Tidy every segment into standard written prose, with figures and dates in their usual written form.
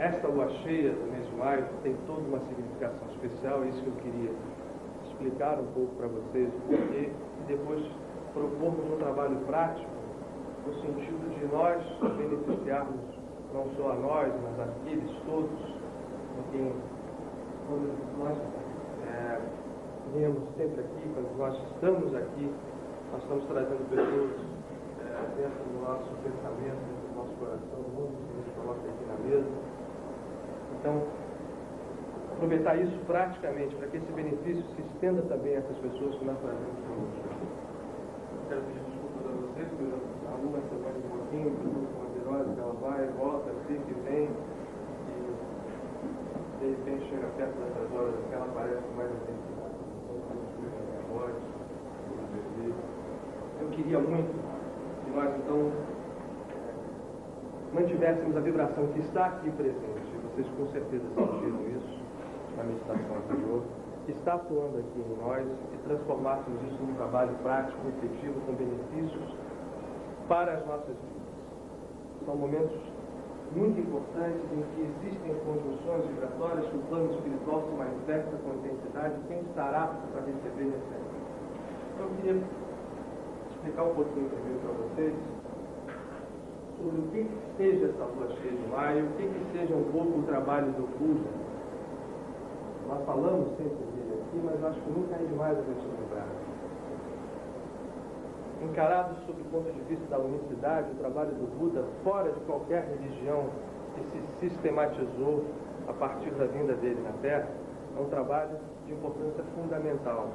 esta lua cheia do mês de maio tem toda uma significação especial, é isso que eu queria explicar um pouco para vocês, porque depois propormos um trabalho prático no sentido de nós beneficiarmos não só a nós, mas aqueles todos com quem nós viemos sempre aqui, quando nós estamos aqui, nós estamos trazendo pessoas dentro do nosso pensamento, dentro do nosso coração, do mundo que a gente coloca aqui na mesa. Então, aproveitar isso praticamente, para que esse benefício se estenda também a essas pessoas que nós trazemos conosco. Quero pedir desculpas a vocês, porque a aluna se vai um pouquinho, com a virose, que ela vai, volta, fica e vem, e de repente chega perto dessas horas, que ela aparece com mais intensidade. Eu queria muito que nós, então, mantivéssemos a vibração que está aqui presente. Vocês com certeza sentiram isso na meditação anterior, que está atuando aqui em nós, e transformássemos isso num trabalho prático, efetivo, com benefícios para as nossas vidas. São momentos muito importantes em que existem conjunções vibratórias que o plano espiritual se manifesta com intensidade. Quem estará apto para receber, recebe. Então, eu queria explicar um pouquinho primeiro para vocês sobre o que seja essa lua cheia de maio, o que seja um pouco o trabalho do Buda. Nós falamos sempre dele aqui, mas acho que nunca é demais a gente lembrar. Encarado sob o ponto de vista da unicidade, o trabalho do Buda, fora de qualquer religião que se sistematizou a partir da vinda dele na Terra, é um trabalho de importância fundamental.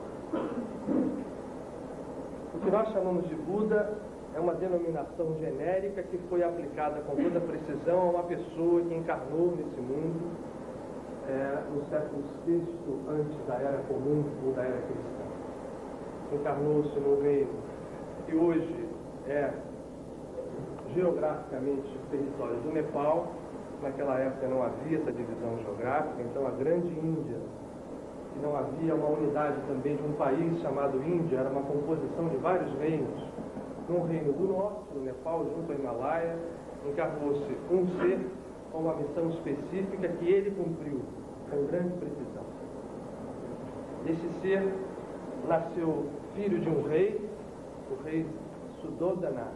O que nós chamamos de Buda é uma denominação genérica que foi aplicada com toda precisão a uma pessoa que encarnou nesse mundo no século VI, antes da Era Comum ou da Era Cristã. Encarnou-se no reino que hoje é geograficamente o território do Nepal. Naquela época não havia essa divisão geográfica, então a Grande Índia, que não havia uma unidade também de um país chamado Índia, era uma composição de vários reinos. No reino do norte, no Nepal, junto ao Himalaia, encarnou-se um ser com uma missão específica que ele cumpriu com grande precisão. Esse ser nasceu filho de um rei, o rei Suddhodana,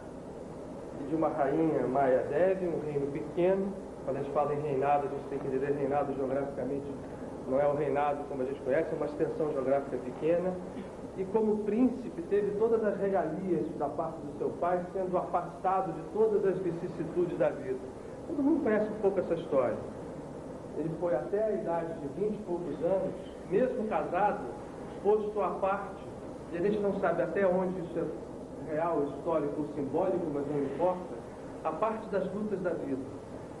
e de uma rainha Mayadevi, um reino pequeno. Quando a gente fala em reinado, a gente tem que dizer reinado geograficamente, não é o reinado como a gente conhece, é uma extensão geográfica pequena. E como príncipe teve todas as regalias da parte do seu pai, sendo afastado de todas as vicissitudes da vida. Todo mundo conhece um pouco essa história. Ele foi até a idade de 20 e poucos anos, mesmo casado, posto à parte, e a gente não sabe até onde isso é real, histórico ou simbólico, mas não importa, a parte das lutas da vida.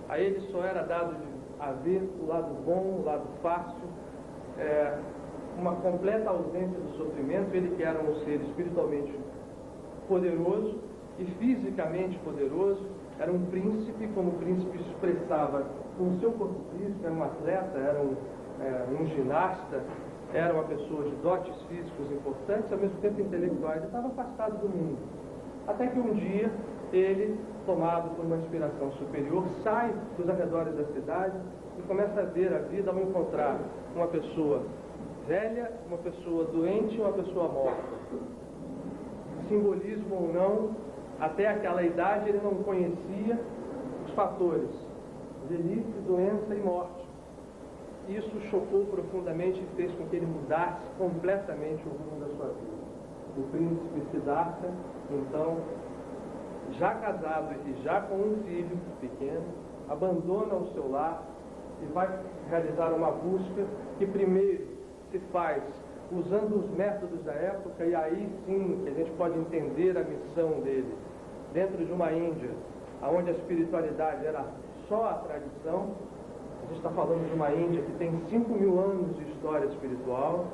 A ele só era dado de haver o lado bom, o lado fácil, uma completa ausência do sofrimento. Ele que era um ser espiritualmente poderoso e fisicamente poderoso, era um príncipe, como o príncipe expressava com o seu corpo físico, era um atleta, era um ginasta, era uma pessoa de dotes físicos importantes, ao mesmo tempo intelectuais. Ele estava afastado do mundo. Até que um dia, ele, tomado por uma inspiração superior, sai dos arredores da cidade e começa a ver a vida ao encontrar uma pessoa velha, uma pessoa doente e uma pessoa morta. Simbolismo ou não, até aquela idade ele não conhecia os fatores velhice, doença e morte. Isso chocou profundamente e fez com que ele mudasse completamente o rumo da sua vida. O príncipe Siddhartha, então, já casado e já com um filho pequeno, abandona o seu lar e vai realizar uma busca que primeiro se faz usando os métodos da época, e aí sim que a gente pode entender a missão dele. Dentro de uma Índia, onde a espiritualidade era só a tradição, a gente está falando de uma Índia que tem 5.000 anos de história espiritual,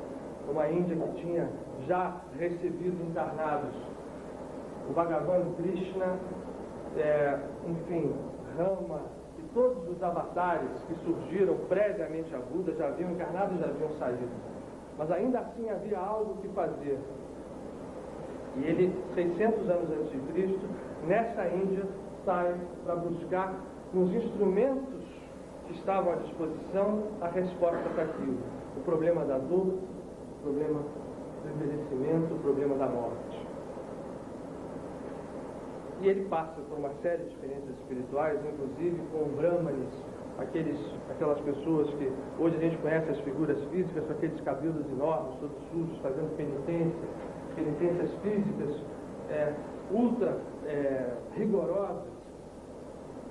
uma Índia que tinha já recebido encarnados o Bhagavan Krishna, enfim, Rama, e todos os avatares que surgiram previamente a Buda já haviam encarnado e já haviam saído. Mas ainda assim havia algo que fazer. E ele, 600 anos antes de Cristo, nessa Índia, sai para buscar nos instrumentos que estavam à disposição a resposta para aquilo. O problema da dor, o problema do envelhecimento, o problema da morte. E ele passa por uma série de experiências espirituais, inclusive com brahmanes, aquelas pessoas que hoje a gente conhece as figuras físicas, com aqueles cabelos enormes, todos sujos, fazendo penitências físicas ultra rigorosas.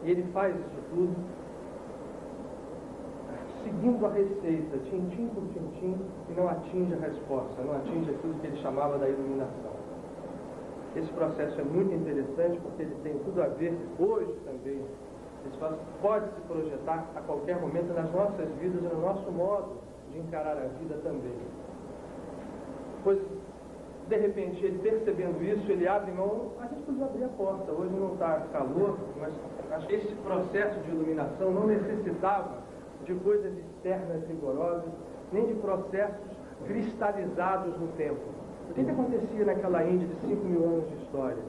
E ele faz isso tudo seguindo a receita, tintim por tintim, e não atinge a resposta, não atinge aquilo que ele chamava da iluminação. Esse processo é muito interessante porque ele tem tudo a ver, hoje também, esse processo pode se projetar a qualquer momento nas nossas vidas e no nosso modo de encarar a vida também. Pois, de repente, ele percebendo isso, ele abre mão, a gente podia abrir a porta, hoje não está calor, mas acho que esse processo de iluminação não necessitava de coisas externas rigorosas, nem de processos cristalizados no tempo. O que acontecia naquela Índia de 5.000 anos de história?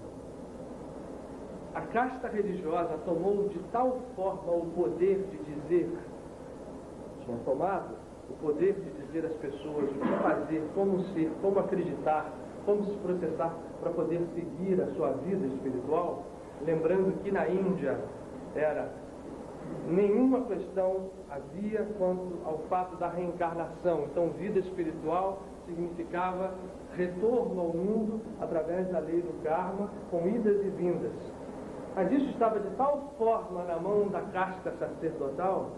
A casta religiosa tomou de tal forma o poder de dizer, tinha tomado o poder de dizer às pessoas o que fazer, como ser, como acreditar, como se processar para poder seguir a sua vida espiritual, lembrando que na Índia nenhuma questão havia quanto ao fato da reencarnação. Então, vida espiritual significava retorno ao mundo através da lei do karma, com idas e vindas. Mas isso estava de tal forma na mão da casta sacerdotal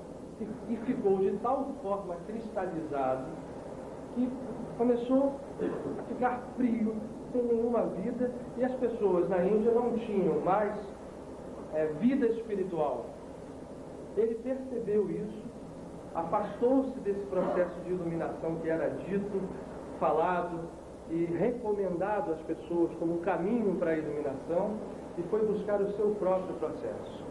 e ficou de tal forma cristalizado que começou a ficar frio, sem nenhuma vida, e as pessoas na Índia não tinham mais vida espiritual. Ele percebeu isso, afastou-se desse processo de iluminação que era dito, falado e recomendado às pessoas como um caminho para a iluminação e foi buscar o seu próprio processo.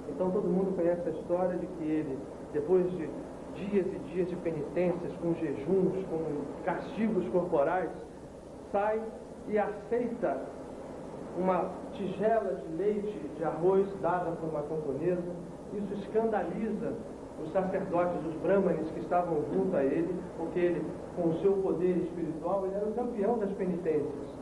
Então todo mundo conhece a história de que ele, depois de dias e dias de penitências, com jejuns, com castigos corporais, sai e aceita uma tigela de leite, de arroz dada por uma camponesa. Isso escandaliza os sacerdotes, os brahmanes que estavam junto a ele, porque ele, com o seu poder espiritual, ele era o campeão das penitências.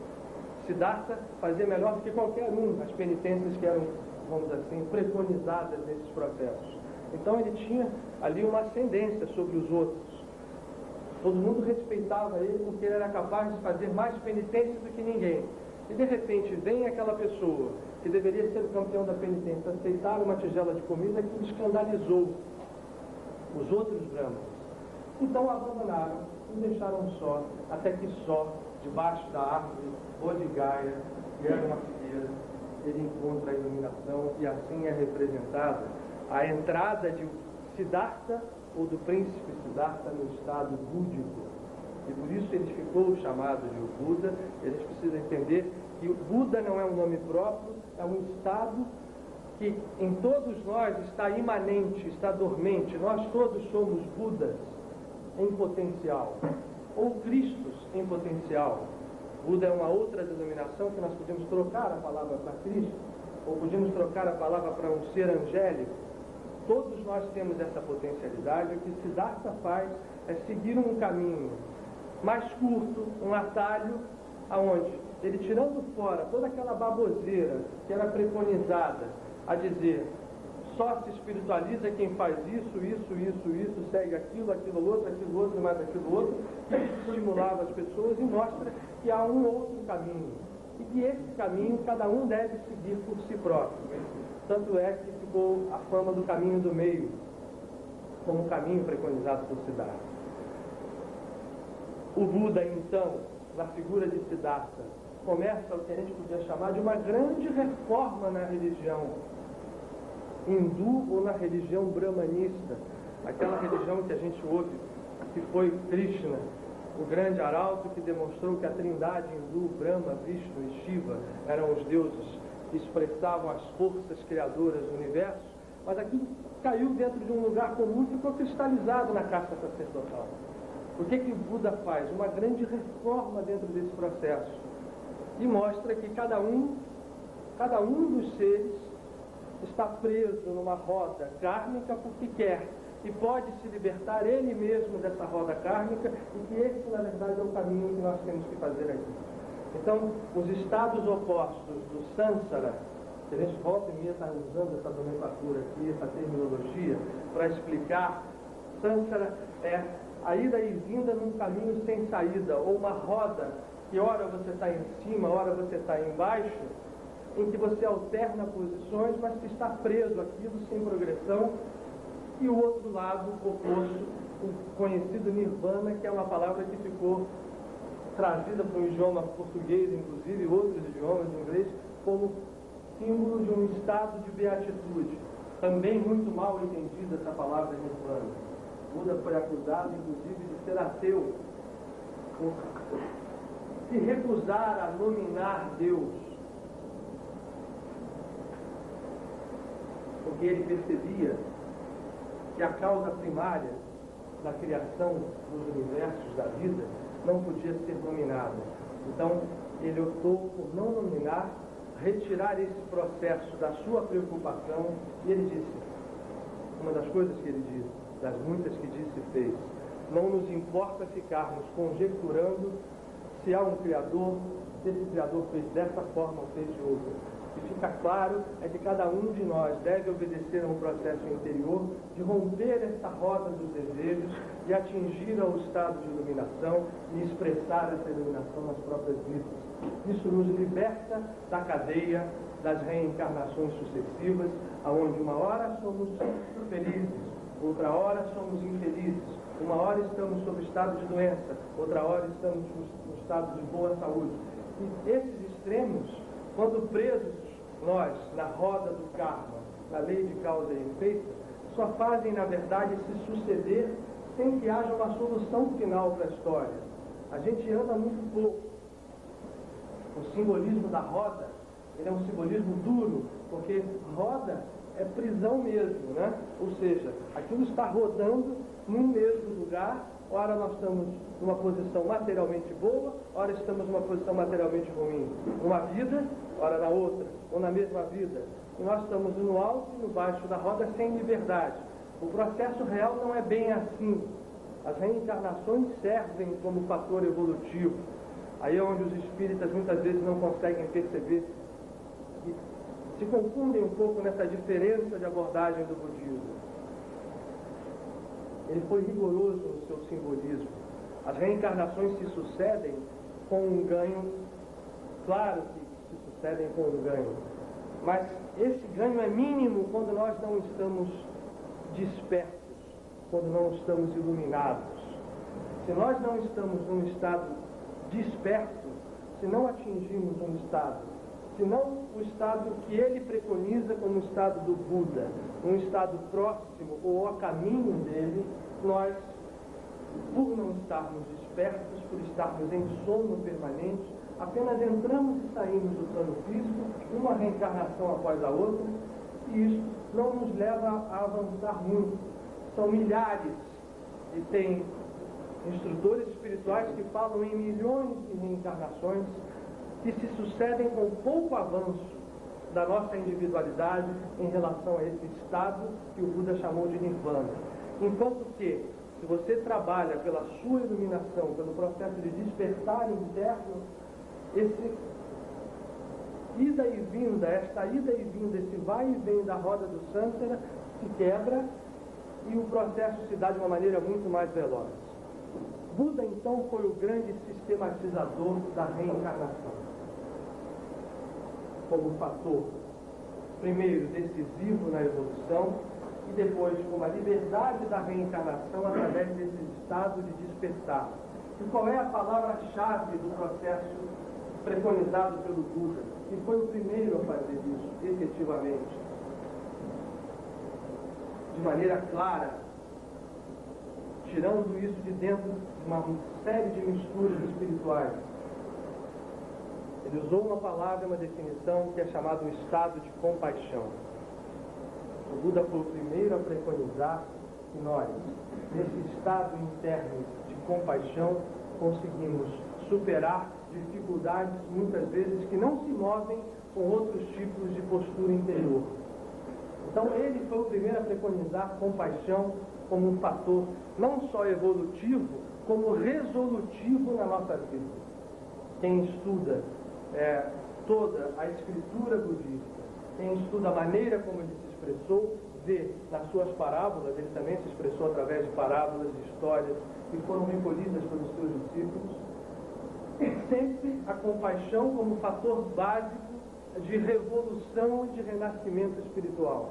Siddhartha fazia melhor do que qualquer um as penitências que eram, vamos dizer assim, preconizadas nesses processos. Então ele tinha ali uma ascendência sobre os outros. Todo mundo respeitava ele porque ele era capaz de fazer mais penitências do que ninguém. E de repente vem aquela pessoa que deveria ser o campeão da penitência aceitar uma tigela de comida que escandalizou os outros brahmanes. Então o abandonaram e deixaram só, até que só, debaixo da árvore Bodhigaya, que era uma figueira, ele encontra a iluminação e assim é representada a entrada de Siddhartha ou do príncipe Siddhartha no estado búdico. E por isso ele ficou chamado de o Buda. E a gente precisa entender que o Buda não é um nome próprio, é um estado que em todos nós está imanente, está dormente. Nós todos somos Budas em potencial, ou Cristos em potencial. Buda é uma outra denominação que nós podemos trocar a palavra para Cristo, ou podemos trocar a palavra para um ser angélico. Todos nós temos essa potencialidade. O que Siddhartha faz é seguir um caminho mais curto, um atalho, aonde ele, tirando fora toda aquela baboseira que era preconizada a dizer só se espiritualiza quem faz isso, segue aquilo outro, e mais aquilo outro, que estimulava as pessoas e mostra que há um outro caminho. E que esse caminho cada um deve seguir por si próprio. Tanto é que ficou a fama do caminho do meio, como caminho preconizado por Siddhartha. O Buda, então, na figura de Siddhartha, começa o que a gente podia chamar de uma grande reforma na religião hindu ou na religião brahmanista, aquela religião que a gente ouve, que foi Krishna, o grande arauto que demonstrou que a trindade hindu, Brahma, Vishnu e Shiva, eram os deuses que expressavam as forças criadoras do universo, mas aquilo caiu dentro de um lugar comum e ficou cristalizado na casta sacerdotal. O que o Buda faz? Uma grande reforma dentro desse processo e mostra que cada um dos seres está preso numa roda kármica porque quer, e pode se libertar ele mesmo dessa roda kármica, e que esse, na verdade, é o caminho que nós temos que fazer aqui. Então, os estados opostos do Sansara, que a gente volta e meia está usando essa nomenclatura aqui, essa terminologia, para explicar, Sansara é a ida e vinda num caminho sem saída, ou uma roda, que ora você está em cima, ora você está embaixo, em que você alterna posições, mas que está preso aquilo sem progressão, e o outro lado oposto, o conhecido Nirvana, que é uma palavra que ficou trazida para o idioma português, inclusive, e outros idiomas em inglês, como símbolo de um estado de beatitude. Também muito mal entendida essa palavra Nirvana. Buda foi acusado, inclusive, de ser ateu, por se recusar a nominar Deus, porque ele percebia que a causa primária da criação dos universos, da vida, não podia ser nominada. Então, ele optou por não nominar, retirar esse processo da sua preocupação, e ele disse, uma das coisas que ele disse, das muitas que disse e fez, não nos importa ficarmos conjecturando se há um Criador, se esse Criador fez dessa forma ou fez de outra. O que fica claro é que cada um de nós deve obedecer a um processo interior de romper essa roda dos desejos e atingir ao estado de iluminação e expressar essa iluminação nas próprias vidas. Isso nos liberta da cadeia das reencarnações sucessivas, aonde uma hora somos felizes, outra hora somos infelizes, uma hora estamos sob estado de doença, outra hora estamos no estado de boa saúde. E esses extremos, quando presos nós na roda do karma, na lei de causa e efeito, só fazem, na verdade, se suceder sem que haja uma solução final para a história. A gente anda muito pouco. O simbolismo da roda, ele é um simbolismo duro, porque roda é prisão mesmo, né? Ou seja, aquilo está rodando num mesmo lugar, ora nós estamos numa posição materialmente boa, ora estamos numa posição materialmente ruim. Numa vida, ora na outra, ou na mesma vida. E nós estamos no alto e no baixo da roda sem liberdade. O processo real não é bem assim. As reencarnações servem como fator evolutivo. Aí é onde os espíritas muitas vezes não conseguem perceber e se confundem um pouco nessa diferença de abordagem do budismo. Ele foi rigoroso no seu simbolismo. As reencarnações se sucedem com um ganho, claro que se sucedem com um ganho, mas esse ganho é mínimo quando nós não estamos despertos, quando não estamos iluminados. Se nós não estamos num estado desperto, se não atingimos um estado, se não o estado que ele preconiza como o estado do Buda, um estado próximo ou a caminho dele, nós, por não estarmos despertos, por estarmos em sono permanente, apenas entramos e saímos do plano físico, uma reencarnação após a outra, e isso não nos leva a avançar muito. São milhares, e tem instrutores espirituais que falam em milhões de reencarnações que se sucedem com pouco avanço da nossa individualidade em relação a esse estado que o Buda chamou de Nirvana. Enquanto que, se você trabalha pela sua iluminação, pelo processo de despertar interno, esse ida e vinda, esta ida e vinda, esse vai e vem da roda do Sansara se quebra e o processo se dá de uma maneira muito mais veloz. Buda, então, foi o grande sistematizador da reencarnação, como fator, primeiro, decisivo na evolução, e depois, como a liberdade da reencarnação através desse estado de despertar. E qual é a palavra-chave do processo preconizado pelo Buda? Que foi o primeiro a fazer isso, efetivamente, de maneira clara, tirando isso de dentro de uma série de misturas espirituais. Ele usou uma palavra, uma definição que é chamada o estado de compaixão. O Buda foi o primeiro a preconizar que nós, nesse estado interno de compaixão, conseguimos superar dificuldades, muitas vezes, que não se movem com outros tipos de postura interior. Então, ele foi o primeiro a preconizar compaixão como um fator não só evolutivo, como resolutivo na nossa vida. Quem estuda toda a escritura budista, quem estuda a maneira como ele se expressou, vê nas suas parábolas, ele também se expressou através de parábolas, de histórias que foram recolhidas pelos seus discípulos, sempre a compaixão como fator básico de revolução e de renascimento espiritual.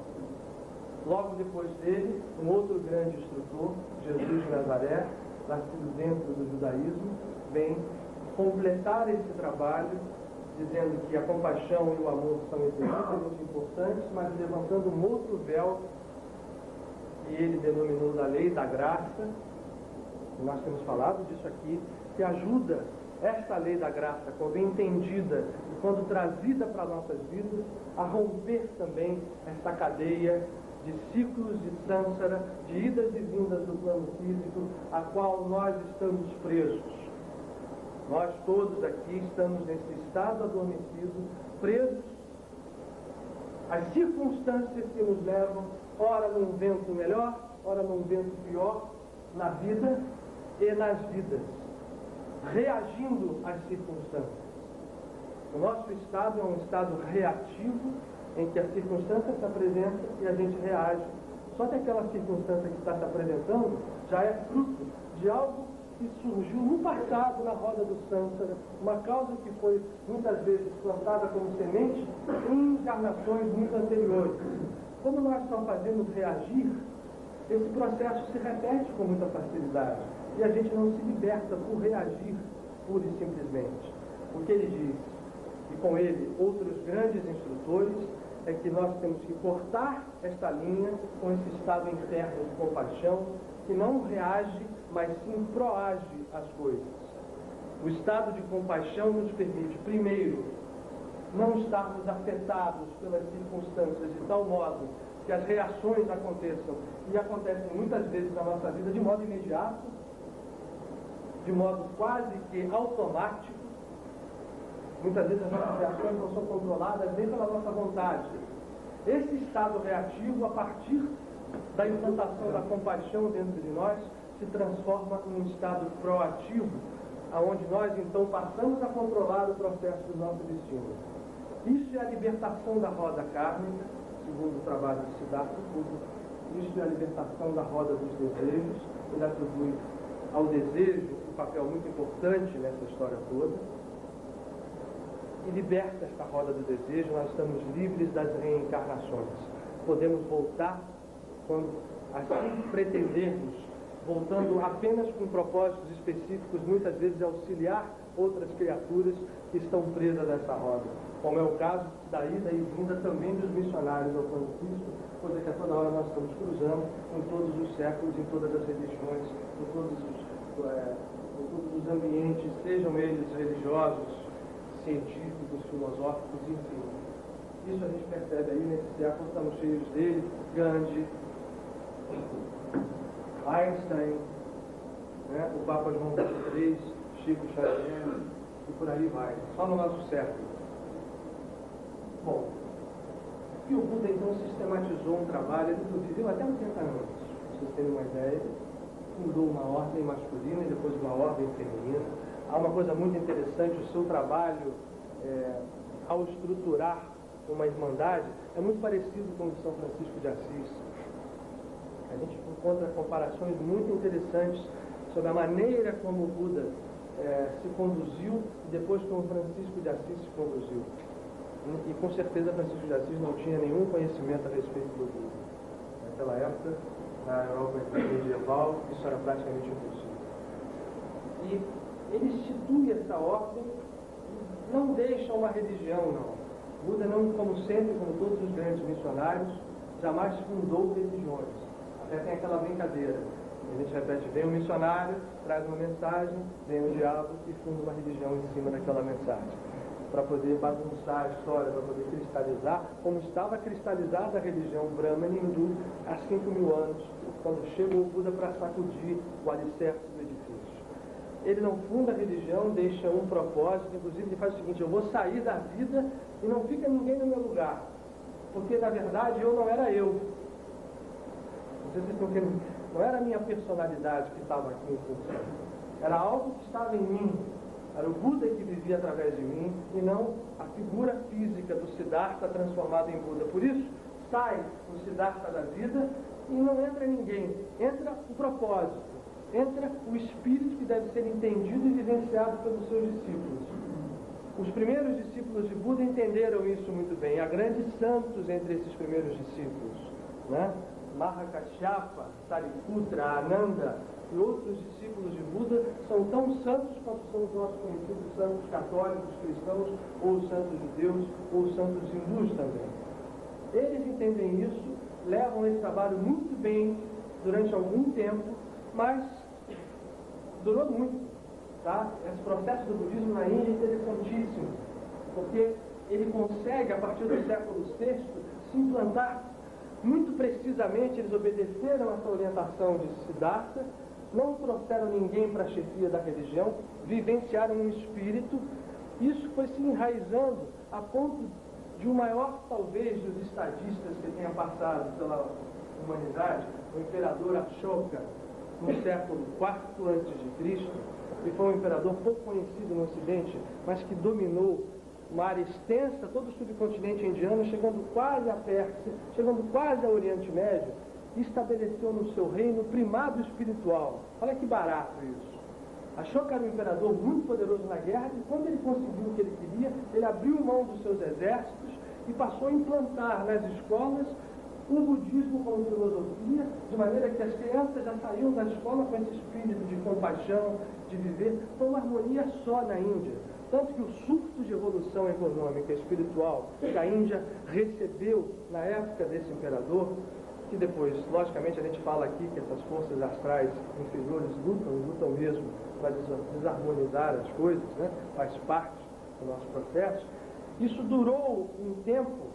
Logo depois dele, um outro grande instrutor, Jesus de Nazaré, nascido dentro do judaísmo, vem completar esse trabalho, dizendo que a compaixão e o amor são extremamente importantes, mas levantando um outro véu, que ele denominou da lei da graça. Nós temos falado disso aqui, que ajuda esta lei da graça, quando entendida e quando trazida para nossas vidas, a romper também esta cadeia de ciclos de sânsara, de idas e vindas do plano físico, a qual nós estamos presos. Nós todos aqui estamos nesse estado adormecido, presos às circunstâncias que nos levam, ora num vento melhor, ora num vento pior, na vida e nas vidas, reagindo às circunstâncias. O nosso estado é um estado reativo, em que a circunstância se apresenta e a gente reage. Só que aquela circunstância que está se apresentando já é fruto de algo que surgiu no passado na roda do Sânsara, uma causa que foi muitas vezes plantada como semente em encarnações muito anteriores. Como nós só fazemos reagir, esse processo se repete com muita facilidade e a gente não se liberta por reagir pura e simplesmente. O que ele diz, e com ele outros grandes instrutores, é que nós temos que cortar esta linha com esse estado interno de compaixão, que não reage, mas sim proage as coisas. O estado de compaixão nos permite, primeiro, não estarmos afetados pelas circunstâncias de tal modo que as reações aconteçam, e acontecem muitas vezes na nossa vida de modo imediato, de modo quase que automático. Muitas vezes as nossas reações não são controladas nem pela nossa vontade. Esse estado reativo, a partir da implantação da compaixão dentro de nós, se transforma num estado proativo, aonde nós então passamos a controlar o processo do nosso destino. Isso é a libertação da roda kármica, segundo o trabalho de Siddhartha Buda. Isso é a libertação da roda dos desejos. Ele atribui ao desejo um papel muito importante nessa história toda. E liberta esta roda do desejo, nós estamos livres das reencarnações. Podemos voltar quando assim pretendermos, voltando apenas com propósitos específicos, muitas vezes auxiliar outras criaturas que estão presas a essa roda, como é o caso da ida e vinda também dos missionários ao plano físico, coisa que a toda hora nós estamos cruzando em todos os séculos, em todas as religiões, em todos os ambientes, sejam eles religiosos, científicos, filosóficos, enfim. Isso a gente percebe aí nesse século, estamos cheios dele, Gandhi, Einstein, né, o Papa João XXIII, Chico Xavier, e por aí vai, só no nosso século. Bom, e o Buda então sistematizou um trabalho, ele viveu até 80 anos, para vocês terem uma ideia, fundou uma ordem masculina e depois uma ordem feminina. Há uma coisa muito interessante, o seu trabalho, ao estruturar uma irmandade, é muito parecido com o de São Francisco de Assis. A gente encontra comparações muito interessantes sobre a maneira como o Buda se conduziu e depois como Francisco de Assis se conduziu. E com certeza Francisco de Assis não tinha nenhum conhecimento a respeito do Buda. Naquela época, na Europa medieval, isso era praticamente impossível. E ele institui essa ordem, não deixa uma religião, não. Buda não, como sempre, como todos os grandes missionários, jamais fundou religiões. Até tem aquela brincadeira. A gente repete, vem um missionário, traz uma mensagem, vem um diabo e funda uma religião em cima daquela mensagem. Para poder bagunçar a história, para poder cristalizar, como estava cristalizada a religião brahmana hindu há 5.000 anos, quando chegou o Buda para sacudir o alicerce do edifício. Ele não funda a religião, deixa um propósito, inclusive ele faz o seguinte: eu vou sair da vida e não fica ninguém no meu lugar, porque na verdade eu não era eu. Não sei se vocês estão Não era a minha personalidade que estava aqui em função. Era algo que estava em mim. Era o Buda que vivia através de mim e não a figura física do Siddhartha transformado em Buda. Por isso, sai o Siddhartha da vida e não entra ninguém. Entra o propósito. Entra o espírito que deve ser entendido e vivenciado pelos seus discípulos. Os primeiros discípulos de Buda entenderam isso muito bem. Há grandes santos entre esses primeiros discípulos, né? Mahakashyapa, Sariputra, Ananda e outros discípulos de Buda são tão santos quanto são os nossos conhecidos santos católicos, cristãos, ou santos judeus, ou santos hindus também. Eles entendem isso, levam esse trabalho muito bem durante algum tempo, mas durou muito. Tá? Esse processo do budismo na Índia é interessantíssimo, porque ele consegue, a partir do século VI, se implantar muito precisamente. Eles obedeceram essa orientação de Siddhartha, não trouxeram ninguém para a chefia da religião, vivenciaram um espírito. Isso foi se enraizando a ponto de o maior, talvez, dos estadistas que tenha passado pela humanidade, o imperador Ashoka, no século IV a.C., que foi um imperador pouco conhecido no Ocidente, mas que dominou uma área extensa, todo o subcontinente indiano, chegando quase à Pérsia, chegando quase ao Oriente Médio, e estabeleceu no seu reino o primado espiritual. Olha que barato isso. Ashoka era um imperador muito poderoso na guerra, e quando ele conseguiu o que ele queria, ele abriu mão dos seus exércitos e passou a implantar nas escolas o budismo como filosofia, de maneira que as crianças já saíam da escola com esse espírito de compaixão, de viver. Foi uma harmonia só na Índia. Tanto que o surto de evolução econômica e espiritual que a Índia recebeu na época desse imperador, que depois, logicamente, a gente fala aqui que essas forças astrais inferiores lutam mesmo para desarmonizar as coisas, né? Faz parte do nosso processo. Isso durou um tempo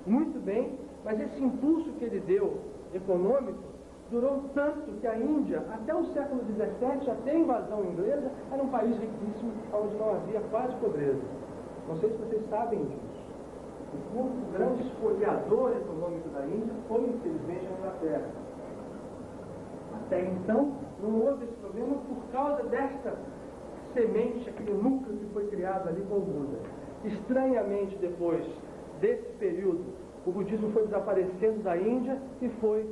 muito bem, mas esse impulso que ele deu, econômico, durou tanto que a Índia, até o século XVII, até a invasão inglesa, era um país riquíssimo, onde não havia quase pobreza. Não sei se vocês sabem disso. O grande espoliador econômico da Índia foi, infelizmente, a Inglaterra. Até então, não houve esse problema por causa desta semente, aquele núcleo que foi criado ali com o Buda. Estranhamente, depois desse período, o budismo foi desaparecendo da Índia e foi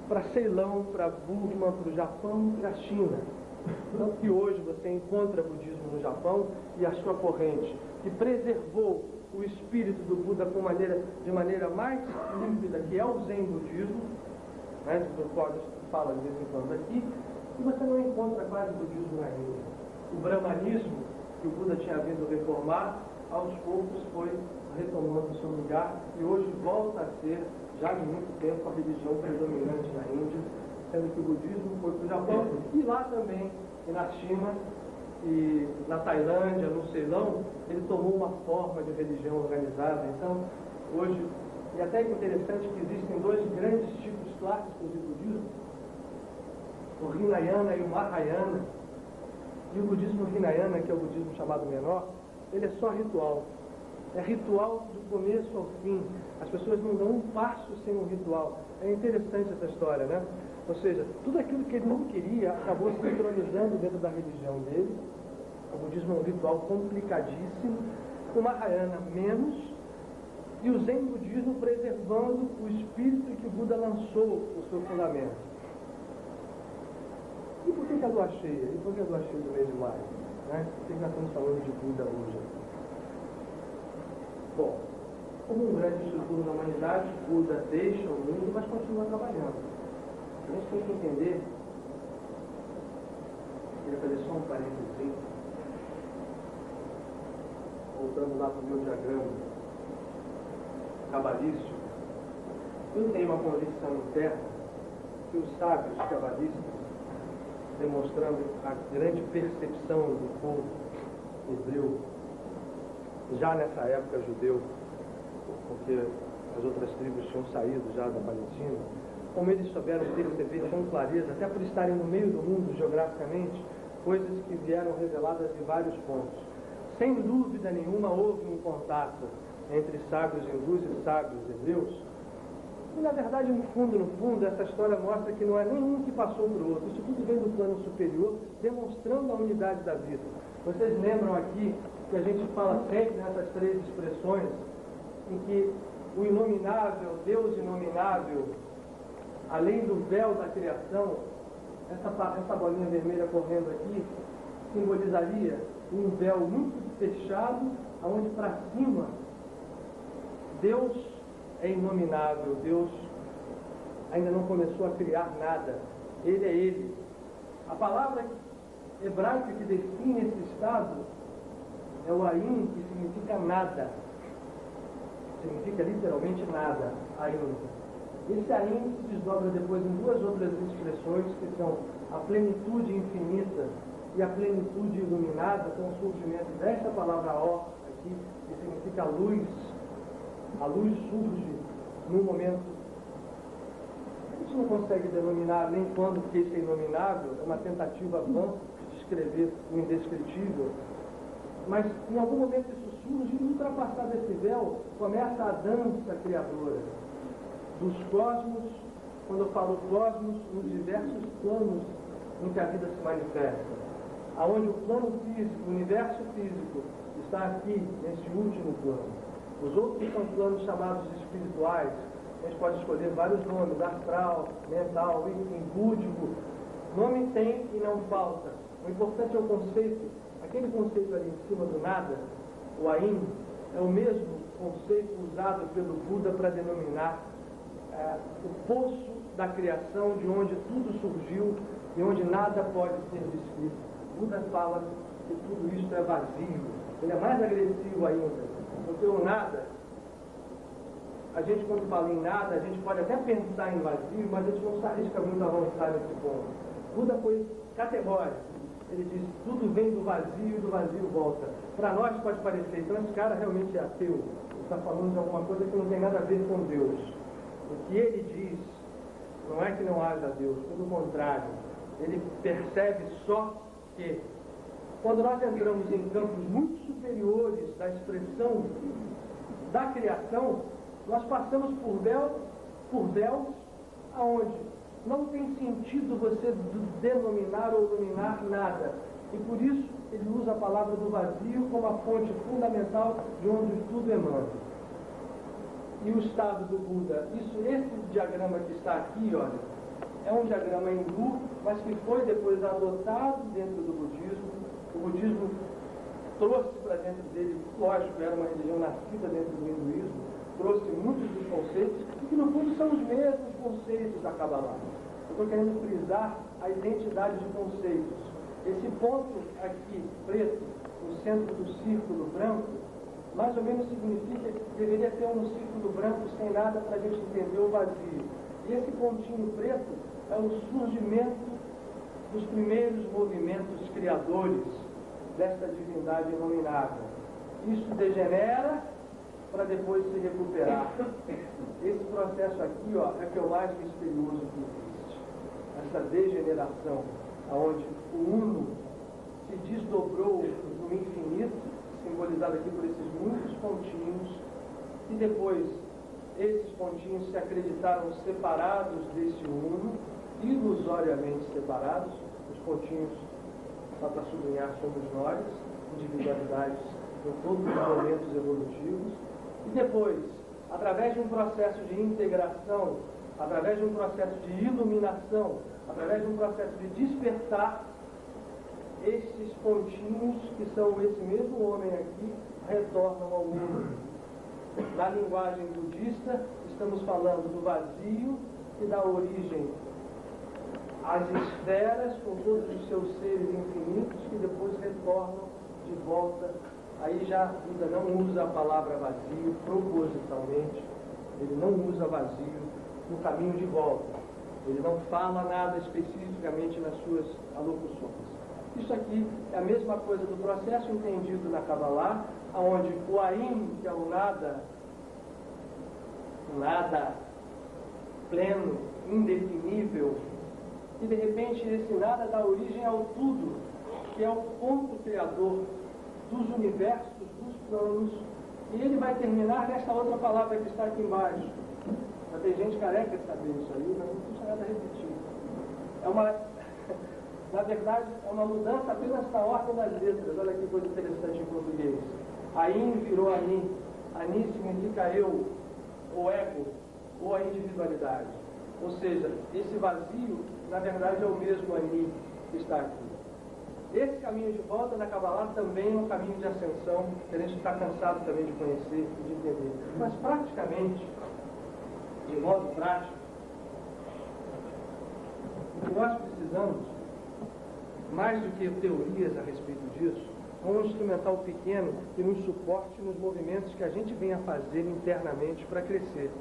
para Ceilão, para Burma, para o Japão e para a China. Tanto que hoje você encontra budismo no Japão e a sua corrente, que preservou o espírito do Buda de maneira mais límpida, que é o Zen budismo, né, do qual a gente fala de vez em quando aqui, e você não encontra quase budismo na Índia. O brahmanismo, que o Buda tinha vindo reformar, aos poucos foi retomando o seu lugar e hoje volta a ser, já há muito tempo, a religião predominante na Índia, sendo que o budismo foi para o Japão e lá também, e na China, e na Tailândia, no Ceilão, ele tomou uma forma de religião organizada. Então, hoje, e até é interessante que existem dois grandes tipos clássicos de budismo, o Hinayana e o Mahayana. E o budismo Hinayana, que é o budismo chamado menor, ele é só ritual. É ritual do começo ao fim. As pessoas não dão um passo sem um ritual. É interessante essa história, né? Ou seja, tudo aquilo que ele não queria acabou se entronizando dentro da religião dele. O budismo é um ritual complicadíssimo. O Mahayana menos. E o Zen budismo preservando o espírito que o Buda lançou o seu fundamento. E por que a lua cheia? E por que a lua cheia do mês de maio? Né? Por que nós estamos falando de Buda hoje? Bom, como um grande estrutura da humanidade, Buda deixa o mundo, mas continua trabalhando. A gente tem que entender, queria fazer só um parênteses, voltando lá para o meu diagrama cabalístico. Eu tenho uma convicção interna que os sábios cabalistas, demonstrando a grande percepção do povo hebreu, já nessa época judeu, porque as outras tribos tinham saído já da Palestina, como eles souberam perceber com clareza, até por estarem no meio do mundo geograficamente, coisas que vieram reveladas de vários pontos. Sem dúvida nenhuma houve um contato entre sábios hindus e sábios hebreus, na verdade, no fundo, essa história mostra que não é nenhum que passou para o outro. Isso tudo vem do plano superior, demonstrando a unidade da vida. Vocês lembram aqui que a gente fala sempre nessas três expressões, em que o inominável, Deus inominável, além do véu da criação, essa bolinha vermelha correndo aqui, simbolizaria um véu muito fechado, onde para cima Deus é inominável, Deus ainda não começou a criar nada, Ele é Ele. A palavra hebraica que define esse estado é o Ain, que significa nada. Significa literalmente nada, Ain. Esse Ain se desdobra depois em duas outras expressões que são a plenitude infinita e a plenitude iluminada, com o surgimento desta palavra ó aqui, que significa luz. A luz surge num momento. A gente não consegue denominar nem quando que isso é inominável, é uma tentativa vã de descrever o indescritível. Mas em algum momento isso surge e, ultrapassado esse véu, começa a dança criadora dos cosmos. Quando eu falo cosmos, nos diversos planos em que a vida se manifesta. Aonde o plano físico, o universo físico, está aqui, nesse último plano. Os outros são planos chamados espirituais. A gente pode escolher vários nomes, astral, mental, enfim, búdico. Nome tem e não falta. O importante é o conceito. Aquele conceito ali em cima do nada, o Ain, é o mesmo conceito usado pelo Buda para denominar o poço da criação, de onde tudo surgiu e onde nada pode ser descrito. O Buda fala que tudo isso é vazio. Ele é mais agressivo ainda, porque o nada, a gente quando fala em nada, a gente pode até pensar em vazio, mas a gente não se arrisca muito a avançar nesse ponto. O Buda foi categórico. Ele diz, tudo vem do vazio e do vazio volta. Para nós pode parecer, então esse cara realmente é ateu. Ele está falando de alguma coisa que não tem nada a ver com Deus. O que ele diz não é que não haja Deus, pelo contrário. Ele percebe só que quando nós entramos em campos muito superiores da expressão da criação, nós passamos por véus aonde não tem sentido você denominar ou iluminar nada. E por isso ele usa a palavra do vazio como a fonte fundamental de onde tudo emana. E o estado do Buda, esse diagrama que está aqui, olha, é um diagrama hindu, mas que foi depois adotado dentro do budismo. O budismo trouxe para dentro dele, lógico, era uma religião nascida dentro do hinduísmo, trouxe muitos dos conceitos, e que no fundo são os mesmos conceitos da Kabbalah. Eu estou querendo frisar a identidade de conceitos. Esse ponto aqui, preto, no centro do círculo branco, mais ou menos significa que deveria ter um círculo branco sem nada para a gente entender o vazio. E esse pontinho preto é o surgimento dos primeiros movimentos criadores desta divindade inominável. Isso degenera para depois se recuperar. Esse processo aqui, ó, é que é o mais misterioso que existe. Essa degeneração, onde o uno se desdobrou no infinito, simbolizado aqui por esses muitos pontinhos, e depois esses pontinhos se acreditaram separados desse uno, ilusoriamente separados. Os pontinhos, só para sublinhar, somos nós, individualidades em todos os momentos evolutivos. E depois, através de um processo de integração, através de um processo de iluminação, através de um processo de despertar, esses pontinhos, que são esse mesmo homem aqui, retornam ao uno. Na linguagem budista, estamos falando do vazio que dá origem às esferas, com todos os seus seres infinitos, que depois retornam de volta. Aí já a Buda não usa a palavra vazio propositalmente, ele não usa vazio no caminho de volta. Ele não fala nada especificamente nas suas alocuções. Isso aqui é a mesma coisa do processo entendido na Kabbalah, onde o Ain, que é o nada pleno, indefinível, e de repente esse nada dá origem ao tudo, que é o ponto criador dos universos, dos planos, e ele vai terminar nessa outra palavra que está aqui embaixo, Já tem gente careca de saber isso aí, mas não custa nada repetir. Na verdade, é uma mudança apenas na ordem das letras. Olha que coisa interessante em português. Ain virou ani. Ani significa eu, ou ego, ou a individualidade. Ou seja, esse vazio, na verdade, é o mesmo ani que está aqui. Esse caminho de volta da Kabbalah também é um caminho de ascensão, que a gente está cansado também de conhecer e de entender. Mas, praticamente, de modo prático, o que nós precisamos, mais do que teorias a respeito disso, é um instrumental pequeno que nos suporte nos movimentos que a gente vem a fazer internamente para crescer.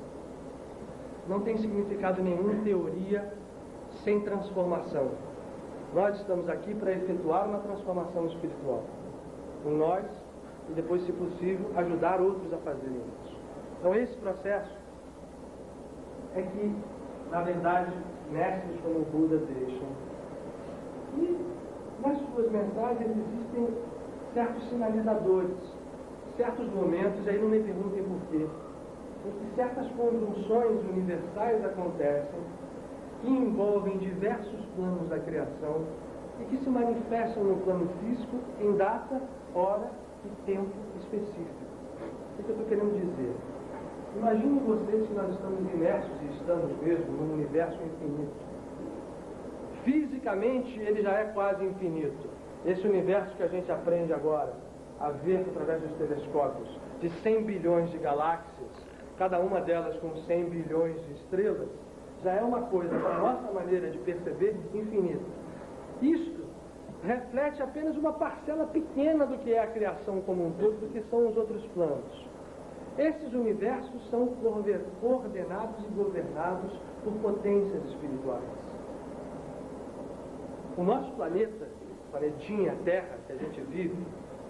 Não tem significado nenhum teoria sem transformação. Nós estamos aqui para efetuar uma transformação espiritual em nós e depois, se possível, ajudar outros a fazerem isso. Então, esse processo é que, na verdade, mestres como o Buda deixam. E nas suas mensagens existem certos sinalizadores, certos momentos, e aí não me perguntem por quê, em que certas conjunções universais acontecem que envolvem diversos planos da criação e que se manifestam no plano físico em data, hora e tempo específico. O que eu estou querendo dizer? Imaginem vocês que nós estamos imersos, e estamos mesmo, num universo infinito. Fisicamente, ele já é quase infinito. Esse universo que a gente aprende agora a ver através dos telescópios, de 100 bilhões de galáxias, cada uma delas com 100 bilhões de estrelas, já é uma coisa, para a nossa maneira de perceber, infinita. Isto reflete apenas uma parcela pequena do que é a criação como um todo, do que são os outros planos. Esses universos são coordenados e governados por potências espirituais. O nosso planeta, planetinha Terra, que a gente vive,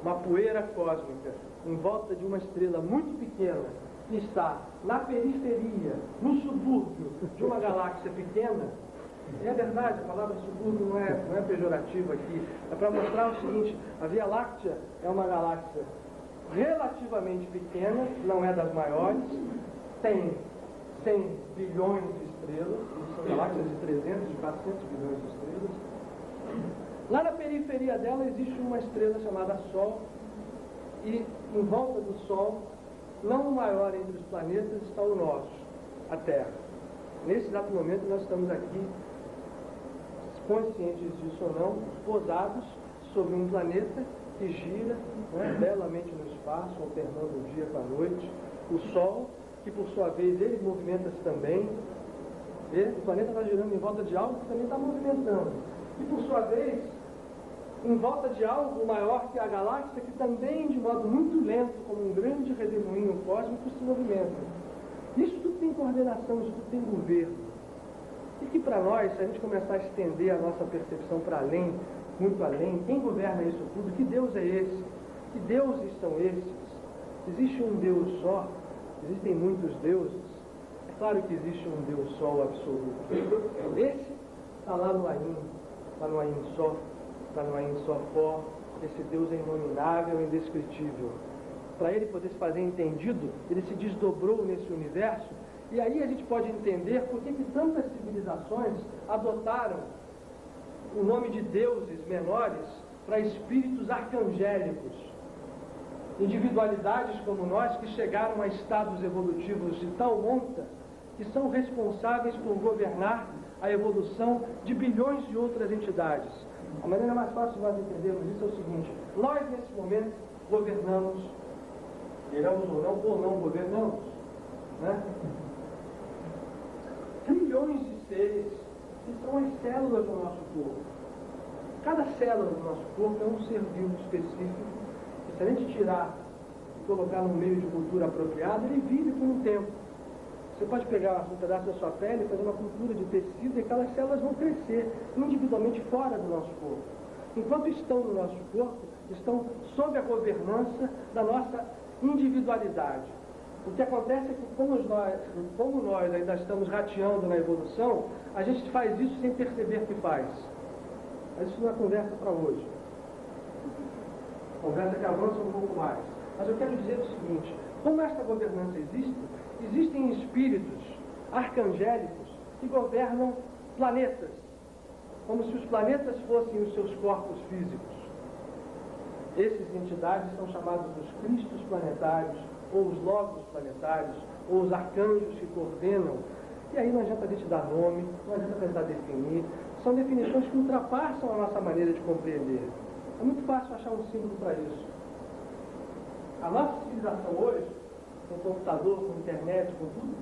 uma poeira cósmica em volta de uma estrela muito pequena, que está na periferia, no subúrbio de uma galáxia pequena. É verdade, a palavra subúrbio não é pejorativa aqui, é para mostrar o seguinte: a Via Láctea é uma galáxia relativamente pequena, não é das maiores, tem 100 bilhões de estrelas, são galáxias de 300, de 400 bilhões de estrelas. Lá na periferia dela existe uma estrela chamada Sol, e em volta do Sol, não o maior entre os planetas, está o nosso, a Terra. Nesse exato momento nós estamos aqui, conscientes disso ou não, pousados sobre um planeta que gira, né, belamente no espaço, alternando o dia com a noite. O Sol, que por sua vez ele movimenta-se também. O planeta está girando em volta de algo que também está movimentando. E por sua vez, em volta de algo maior que a galáxia, que também, de modo muito lento, como um grande redemoinho cósmico, se movimenta. Isso tudo tem coordenação, isso tudo tem governo. E que para nós, se a gente começar a estender a nossa percepção para além, muito além, quem governa isso tudo? Que Deus é esse? Que deuses são esses? Existe um Deus só? Existem muitos deuses? É claro que existe um Deus só, o absoluto. Esse está lá no Ain, está no Ain Só, está no Ain Só Pó. Esse Deus é inominável, indescritível. Para ele poder se fazer entendido, ele se desdobrou nesse universo, e aí a gente pode entender por que tantas civilizações adotaram o nome de deuses menores para espíritos arcangélicos, individualidades como nós que chegaram a estados evolutivos de tal monta que são responsáveis por governar a evolução de bilhões de outras entidades. A maneira mais fácil de nós entendermos isso é o seguinte: nós nesse momento governamos, queiramos ou não governamos, né? Trilhões de seres que são as células do nosso corpo. Cada célula do nosso corpo é um ser vivo específico, e se a gente tirar e colocar num meio de cultura apropriado, ele vive por um tempo. Você pode pegar um pedaço da sua pele e fazer uma cultura de tecido, e aquelas células vão crescer individualmente fora do nosso corpo. Enquanto estão no nosso corpo, estão sob a governança da nossa individualidade. O que acontece é que, como nós ainda estamos rateando na evolução, a gente faz isso sem perceber que faz. Mas isso não é conversa para hoje. Conversa que avança um pouco mais. Mas eu quero dizer o seguinte: como esta governança existe, existem espíritos arcangélicos que governam planetas, como se os planetas fossem os seus corpos físicos. Essas entidades são chamados os cristos planetários, ou os logos planetários, ou os arcanjos que coordenam. E aí não adianta a gente dar nome, não adianta tentar definir. São definições que ultrapassam a nossa maneira de compreender. É muito fácil achar um símbolo para isso. A nossa civilização hoje, com computador, com internet, com tudo,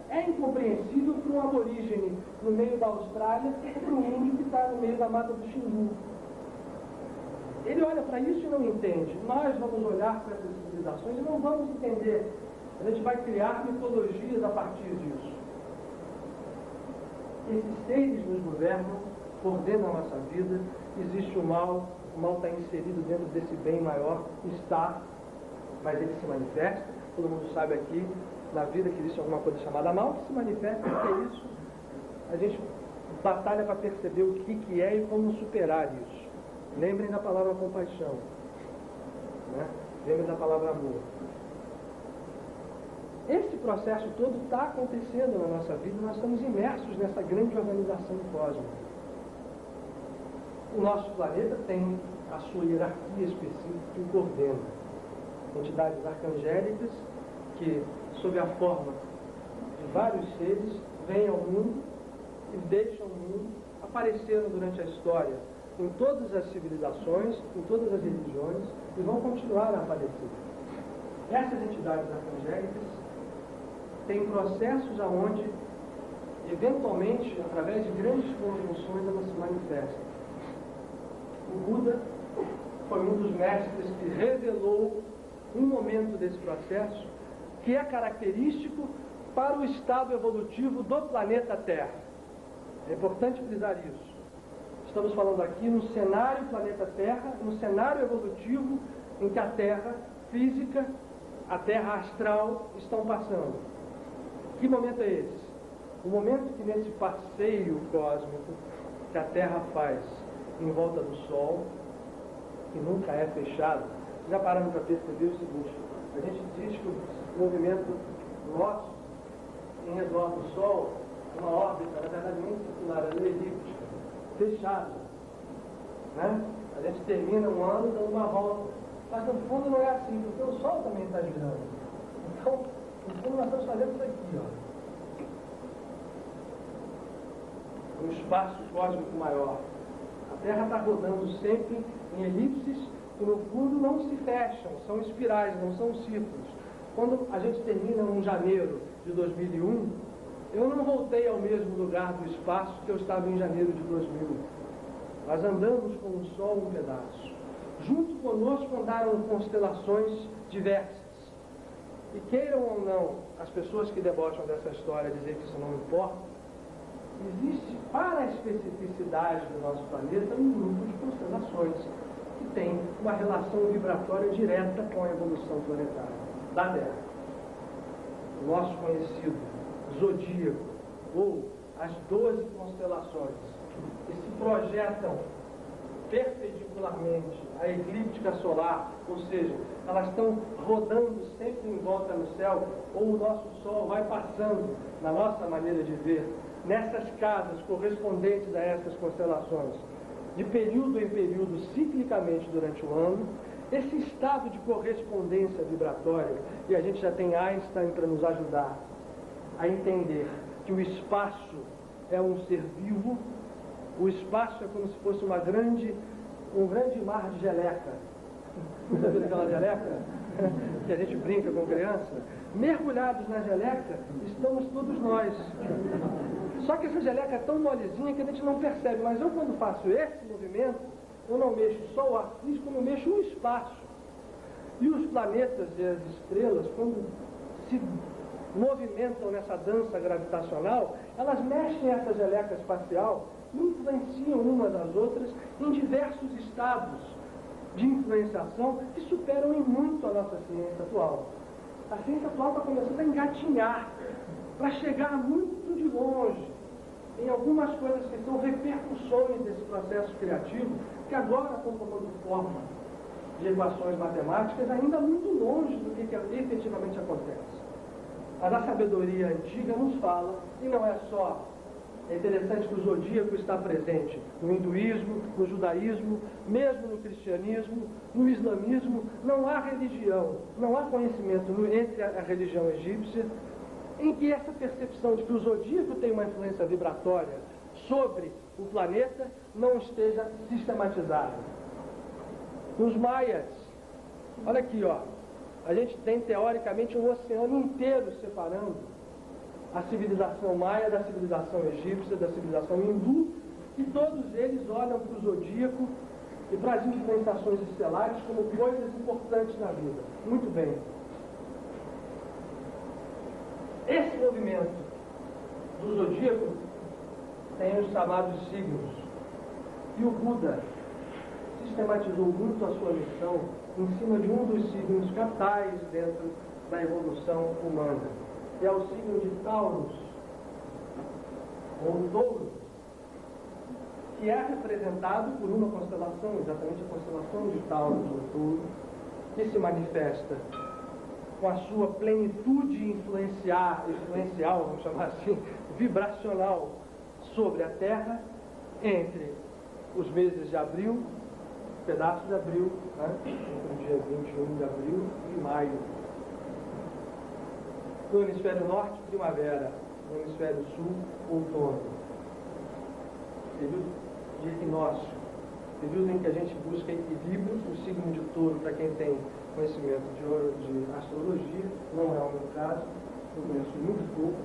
é incompreensível para um aborígene no meio da Austrália e para um índio que está no meio da mata do Xingu. Ele olha para isso e não entende. Nós vamos olhar para essas civilizações e não vamos entender. A gente vai criar mitologias a partir disso. Esses seres nos governam, coordenam a nossa vida. Existe o mal está inserido dentro desse bem maior, está, mas ele se manifesta. Todo mundo sabe aqui, na vida, que existe alguma coisa chamada mal, que se manifesta, o que é isso? A gente batalha para perceber o que é e como superar isso. Lembrem da palavra compaixão, né? Lembrem da palavra amor. Esse processo todo está acontecendo na nossa vida, nós estamos imersos nessa grande organização cósmica. O nosso planeta tem a sua hierarquia específica que o coordena. Entidades arcangélicas que, sob a forma de vários seres, vêm ao mundo e deixam o mundo, apareceram durante a história em todas as civilizações, em todas as religiões, e vão continuar a aparecer. Essas entidades arcangélicas têm processos aonde, eventualmente, através de grandes conjunções, elas se manifestam. O Buda foi um dos mestres que revelou um momento desse processo que é característico para o estado evolutivo do planeta Terra. É importante frisar isso. Estamos falando aqui no cenário planeta Terra, no cenário evolutivo em que a Terra física, a Terra astral estão passando. Que momento é esse? O momento que nesse passeio cósmico que a Terra faz em volta do Sol, que nunca é fechado, já paramos para perceber o seguinte: a gente diz que o movimento nosso em redor do Sol é uma órbita, na verdade, muito circular, ela é elíptica, fechada, né? A gente termina um ano dando uma volta, mas no fundo não é assim, porque o Sol também está girando. Então, no fundo nós estamos fazendo isso aqui, ó, um espaço cósmico maior. A Terra está rodando sempre em elipses que no fundo não se fecham, são espirais, não são círculos. Quando a gente termina em janeiro de 2001, eu não voltei ao mesmo lugar do espaço que eu estava em janeiro de 2000. Nós andamos com o Sol um pedaço. Junto conosco andaram constelações diversas. E queiram ou não as pessoas que debocham dessa história dizer que isso não importa, existe, para a especificidade do nosso planeta, um grupo de constelações que tem uma relação vibratória direta com a evolução planetária da Terra. O nosso conhecido zodíaco, ou as 12 constelações, que se projetam perpendicularmente à eclíptica solar, ou seja, elas estão rodando sempre em volta no céu, ou o nosso Sol vai passando, na nossa maneira de ver, nessas casas correspondentes a essas constelações, de período em período, ciclicamente durante o ano. Esse estado de correspondência vibratória, e a gente já tem Einstein para nos ajudar a entender que o espaço é um ser vivo, o espaço é como se fosse um grande mar de geleca. Já viu aquela geleca que a gente brinca com criança? Mergulhados na geleca estamos todos nós. Só que essa geleca é tão molezinha que a gente não percebe, mas eu, quando faço esse movimento, eu não mexo só o ar físico, eu não mexo o espaço. E os planetas e as estrelas, quando se movimentam nessa dança gravitacional, elas mexem essa geleca espacial, influenciam umas às outras em diversos estados de influenciação que superam em muito a nossa ciência atual. A ciência atual está começando a engatinhar para chegar muito de longe em algumas coisas que são repercussões desse processo criativo, que agora estão tomando forma de equações matemáticas ainda muito longe do que efetivamente acontece. Mas a sabedoria antiga nos fala, e não é só. É interessante que o zodíaco está presente no hinduísmo, no judaísmo, mesmo no cristianismo, no islamismo. Não há religião, não há conhecimento entre a religião egípcia em que essa percepção de que o zodíaco tem uma influência vibratória sobre o planeta não esteja sistematizada. Nos maias, olha aqui, ó, a gente tem teoricamente um oceano inteiro separando a civilização maia da civilização egípcia, da civilização hindu, e todos eles olham para o zodíaco e para as influenciações estelares como coisas importantes na vida. Muito bem. Esse movimento do zodíaco tem os chamados signos. E o Buda sistematizou muito a sua missão em cima de um dos signos capitais dentro da evolução humana. É o signo de Taurus, ou Touro, que é representado por uma constelação, exatamente a constelação de Taurus, ou Touro, que se manifesta com a sua plenitude influencial, vamos chamar assim, vibracional, sobre a Terra, entre os meses de abril, pedaço de abril, né? Entre o dia 21 de abril e maio. No hemisfério norte, primavera. No hemisfério sul, outono. Período de equinócio. Período em que a gente busca equilíbrio. O signo de Touro, para quem tem conhecimento de astrologia, não é o meu caso, eu conheço muito pouco,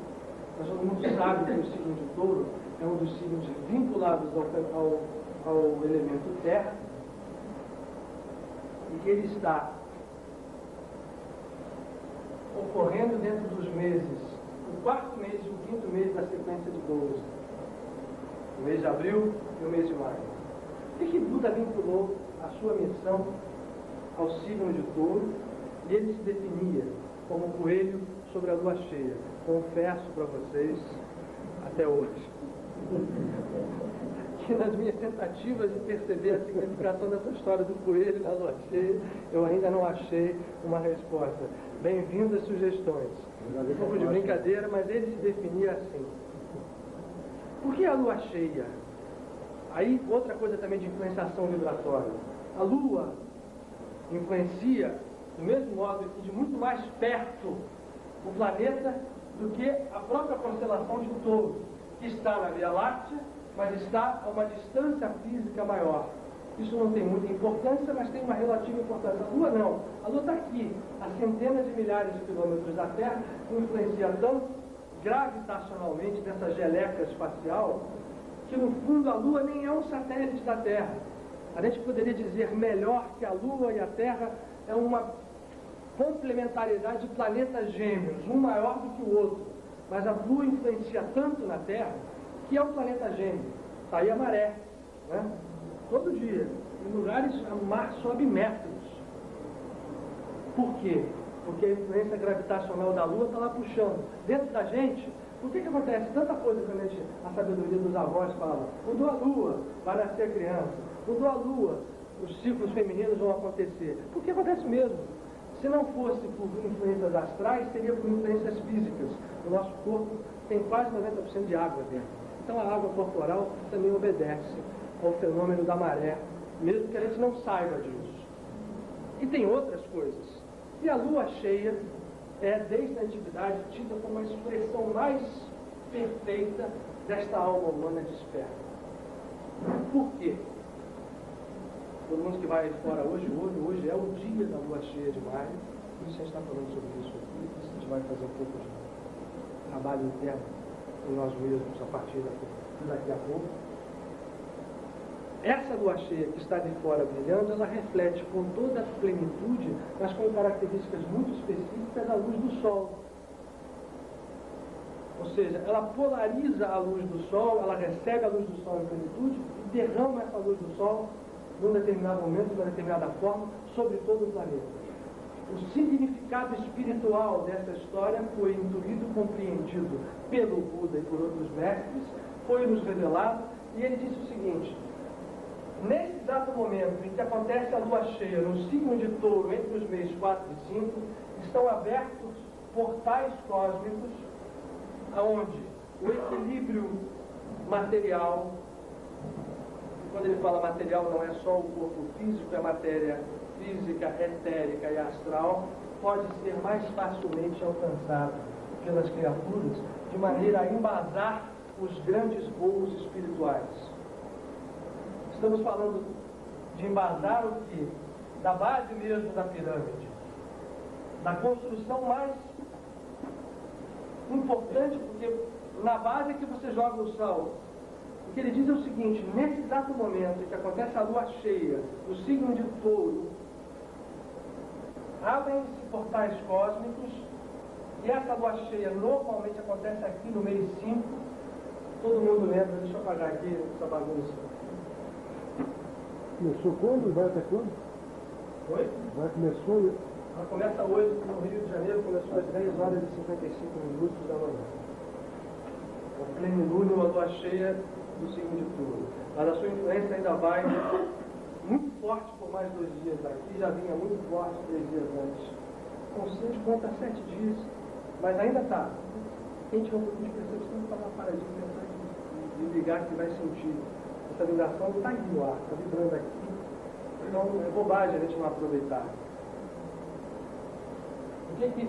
mas todo mundo sabe que o signo de Touro é um dos signos vinculados ao elemento terra, e que ele está ocorrendo dentro dos meses, o quarto mês e o quinto mês da sequência de 12. O mês de abril e o mês de maio. O que Buda vinculou a sua missão ao signo de Touro? E ele se definia como coelho sobre a lua cheia. Confesso para vocês, até hoje, que nas minhas tentativas de perceber a significação dessa história do coelho na lua cheia, eu ainda não achei uma resposta. Bem-vindas sugestões. Um pouco de brincadeira, mas ele se definia assim. Por que a lua cheia? Aí, outra coisa também de influenciação vibratória. A lua influencia, do mesmo modo que de muito mais perto, o planeta do que a própria constelação de Touro, que está na Via Láctea, mas está a uma distância física maior. Isso não tem muita importância, mas tem uma relativa importância. A Lua não. A Lua está aqui, a centenas de milhares de quilômetros da Terra, influencia tão gravitacionalmente dessa geleca espacial, que no fundo a Lua nem é um satélite da Terra. A gente poderia dizer melhor que a Lua e a Terra é uma complementariedade de planetas gêmeos, um maior do que o outro. Mas a Lua influencia tanto na Terra que é um planeta gêmeo. Está aí a maré, né? Todo dia, em lugares, o mar sobe metros. Por quê? Porque a influência gravitacional da Lua está lá puxando. Dentro da gente, por que acontece tanta coisa quando a sabedoria dos avós fala? Mudou a Lua, vai nascer a criança. Mudou a Lua, os ciclos femininos vão acontecer. Porque acontece mesmo. Se não fosse por influências astrais, seria por influências físicas. O nosso corpo tem quase 90% de água dentro. Então a água corporal também obedece ao fenômeno da maré, mesmo que a gente não saiba disso. E tem outras coisas. E a lua cheia é, desde a antiguidade, tida como a expressão mais perfeita desta alma humana desperta. Por quê? Todo mundo que vai fora hoje é o dia da lua cheia de maio. Por isso a gente está falando sobre isso aqui. A gente vai fazer um pouco de trabalho interno em nós mesmos a partir daqui a pouco. Essa lua cheia que está de fora brilhando, ela reflete com toda a plenitude, mas com características muito específicas, a luz do sol. Ou seja, ela polariza a luz do sol, ela recebe a luz do sol em plenitude e derrama essa luz do sol num determinado momento, de uma determinada forma, sobre todo o planeta. O significado espiritual dessa história foi intuído, compreendido pelo Buda e por outros mestres, foi nos revelado, e ele disse o seguinte: nesse exato momento em que acontece a lua cheia no signo de Touro, entre os meses 4 e 5, estão abertos portais cósmicos aonde o equilíbrio material, quando ele fala material não é só o corpo físico, é matéria física, etérica e astral, pode ser mais facilmente alcançado pelas criaturas de maneira a embasar os grandes voos espirituais. Estamos falando de embasar o que? Da base mesmo da pirâmide, da construção mais importante, porque na base é que você joga o sal. O que ele diz é o seguinte: nesse exato momento em que acontece a lua cheia, no signo de Touro, abrem-se portais cósmicos, e essa lua cheia normalmente acontece aqui no mês 5. Todo mundo lembra, deixa eu apagar aqui essa bagunça. Começou quando e vai até quando? Oi? Começou. Ela começa hoje no Rio de Janeiro, começou às 10 horas e 55 minutos da manhã. O plenilúnio, a lua cheia do signo de Touro. Mas a sua influência ainda vai muito forte por mais 2 dias aqui, já vinha muito forte 3 dias antes. Com 6 conta 7 dias, mas ainda está. Quem tiver um pouquinho de percepção, está uma paradinha de pensar e ligar que vai sentir. Essa vibração está aí no ar, está vibrando aqui. Então é bobagem a gente não aproveitar. O que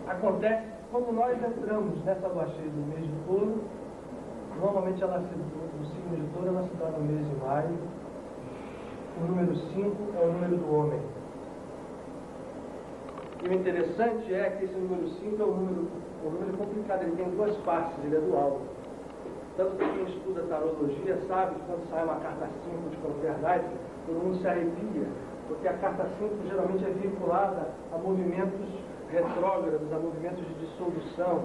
acontece quando nós entramos nessa lua cheia do mês de Touro? Normalmente o signo de Touro ela se dá no mês de maio. O número 5 é o número do homem. E o interessante é que esse número 5 é um número complicado, ele tem 2 partes, ele é dual. Tanto que quem estuda tarologia sabe que quando sai uma carta 5 de qualquer naipe, todo mundo se arrepia, porque a carta 5 geralmente é vinculada a movimentos retrógrados, a movimentos de dissolução.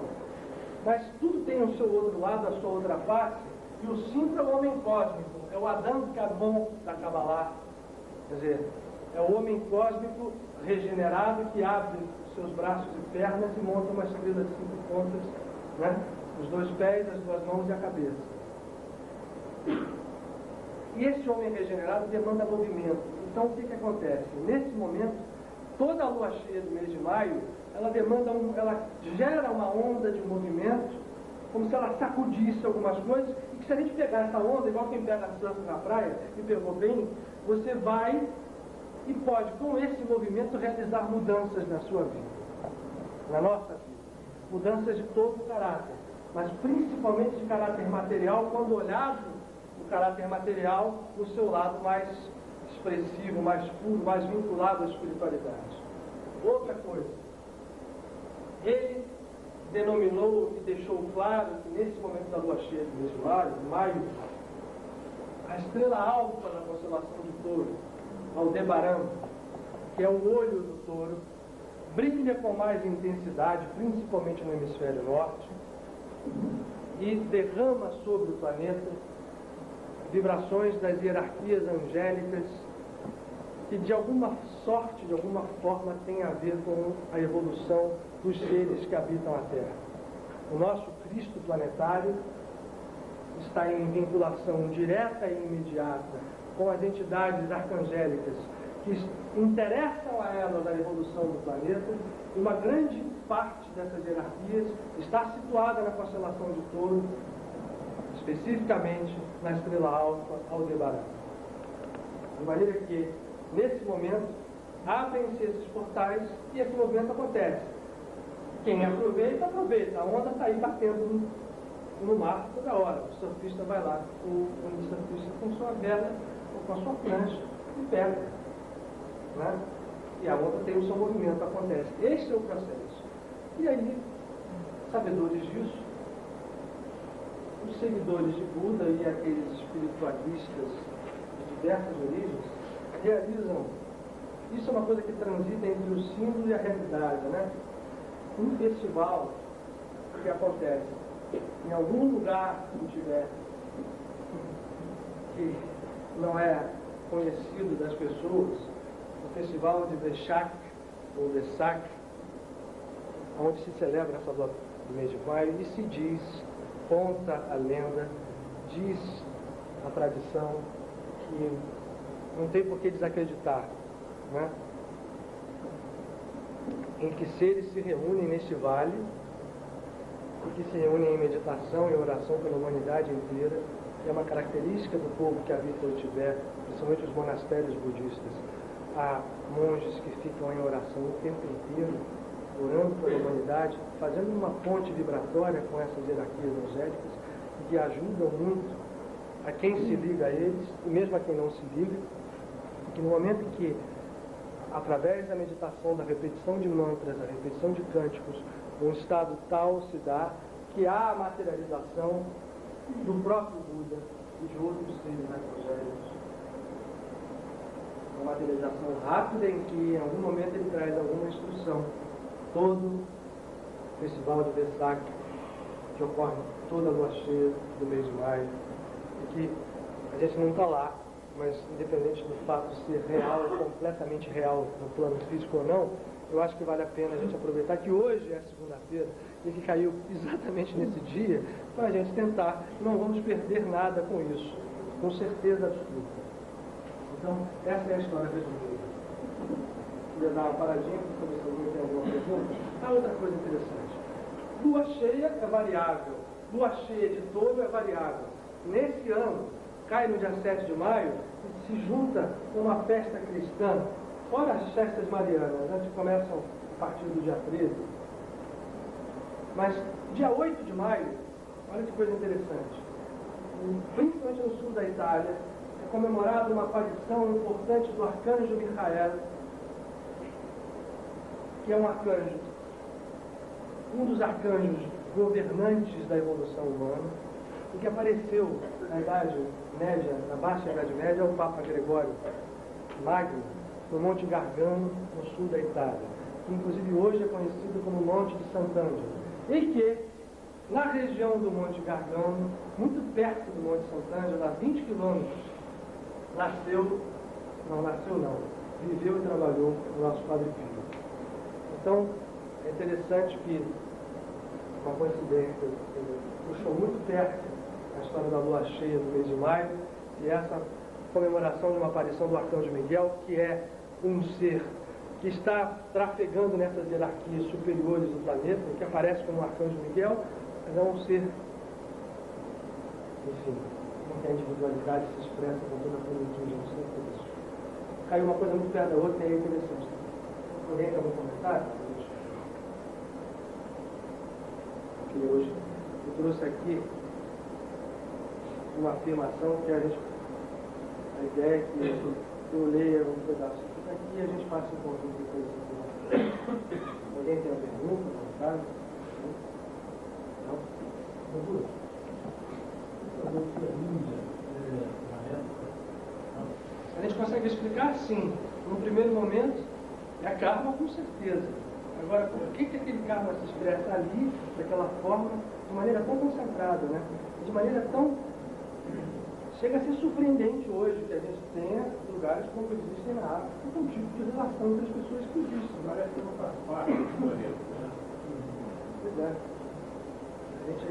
Mas tudo tem o seu outro lado, a sua outra face, e o 5 é o homem cósmico, é o Adam Kadmon da Kabbalah. Quer dizer, é o homem cósmico regenerado que abre os seus braços e pernas e monta uma estrela de 5 pontas, né? Os 2 pés, as 2 mãos e a cabeça. E esse homem regenerado demanda movimento. Então o que acontece? Nesse momento, toda a lua cheia do mês de maio, ela gera uma onda de movimento, como se ela sacudisse algumas coisas, e que se a gente pegar essa onda, igual quem pega surf na praia, e pegou bem, você vai e pode, com esse movimento, realizar mudanças na sua vida, na nossa vida. Mudanças de todo o caráter, mas principalmente de caráter material, quando olhado o caráter material no seu lado mais expressivo, mais puro, mais vinculado à espiritualidade. Outra coisa, ele denominou e deixou claro que nesse momento da lua cheia do mês de maio, a estrela alfa da constelação de Touro, Aldebaran, que é o olho do touro, brilha com mais intensidade, principalmente no hemisfério norte, e derrama sobre o planeta vibrações das hierarquias angélicas que de alguma sorte, de alguma forma, tem a ver com a evolução dos seres que habitam a Terra. O nosso Cristo planetário está em vinculação direta e imediata com as entidades arcangélicas que interessam a elas a evolução do planeta, e uma grande parte dessas hierarquias está situada na constelação de Touro, especificamente na estrela alfa Aldebaran. De maneira que, nesse momento, abrem-se esses portais e esse movimento acontece. Quem aproveita, aproveita. A onda está aí batendo no mar toda hora. O surfista vai lá, o surfista com sua vela ou com a sua prancha e pega. Né? E a onda tem o seu movimento, acontece. Este é o processo. E aí, sabedores disso, os seguidores de Buda e aqueles espiritualistas de diversas origens realizam, isso é uma coisa que transita entre o símbolo e a realidade, né? Um festival que acontece em algum lugar do Tibete, que não é conhecido das pessoas, o festival de Vesak, ou Vesak, onde se celebra essa data do mês de maio, e se diz, conta a lenda, diz a tradição, que não tem por que desacreditar, né? em que seres se reúnem neste vale e que se reúnem em meditação e oração pela humanidade inteira. E é uma característica do povo que habita o Tibete, principalmente os monastérios budistas. Há monges que ficam em oração o tempo inteiro, orando pela humanidade, fazendo uma ponte vibratória com essas hierarquias angélicas, e que ajudam muito a quem se liga a eles, e mesmo a quem não se liga, que no momento em que, através da meditação, da repetição de mantras, da repetição de cânticos, um estado tal se dá que há a materialização do próprio Buda e de outros seres angélicos. Uma materialização rápida em que, em algum momento, ele traz alguma instrução. Todo o festival de Vesak, que ocorre toda a lua cheia do mês de maio, e que a gente não está lá, mas independente do fato de ser real, completamente real no plano físico ou não, eu acho que vale a pena a gente aproveitar que hoje é segunda-feira e que caiu exatamente nesse dia, para a gente tentar. Não vamos perder nada com isso, com certeza absoluta. Então, essa é a história resumida. Queria dar uma paradinha para saber se alguém tem alguma pergunta. Outra coisa interessante. Lua cheia é variável. Lua cheia de touro é variável. Nesse ano, cai no dia 7 de maio e se junta com uma festa cristã, fora as festas marianas, né, que começam a partir do dia 13. Mas, dia 8 de maio, olha que coisa interessante. Principalmente no sul da Itália, é comemorada uma aparição importante do arcanjo Michael, que é um arcanjo, um dos arcanjos governantes da evolução humana, e que apareceu na Idade Média, na Baixa Idade Média, é o Papa Gregório Magno, no Monte Gargano, no sul da Itália, que inclusive hoje é conhecido como Monte de Sant'Angelo, e que, na região do Monte Gargano, muito perto do Monte Sant'Angelo, a 20 quilômetros, viveu e trabalhou o nosso Padre Pio. Então, é interessante que uma coincidência puxou muito perto a história da lua cheia do mês de maio e essa comemoração de uma aparição do Arcanjo Miguel, que é um ser que está trafegando nessas hierarquias superiores do planeta, que aparece como Arcanjo Miguel, mas é um ser, enfim, em que a individualidade se expressa com toda a plenitude, não sei por isso. Caiu uma coisa muito perto da outra e é interessante. Alguém tem algum comentário? Porque hoje eu trouxe aqui uma afirmação que a ideia é que eu leia um pedaço aqui e a gente passa um conjunto de coisas aqui. Alguém tem uma pergunta, comentário? Não? A gente consegue explicar sim. No primeiro momento, é karma com certeza. Agora, por que aquele karma se expressa ali, daquela forma, de maneira tão concentrada, né? De maneira tão... Chega a ser surpreendente hoje que a gente tenha lugares como existem na África, com um tipo de relação entre as pessoas que existem. Parece que não faz parte do planeta. Pois é. A gente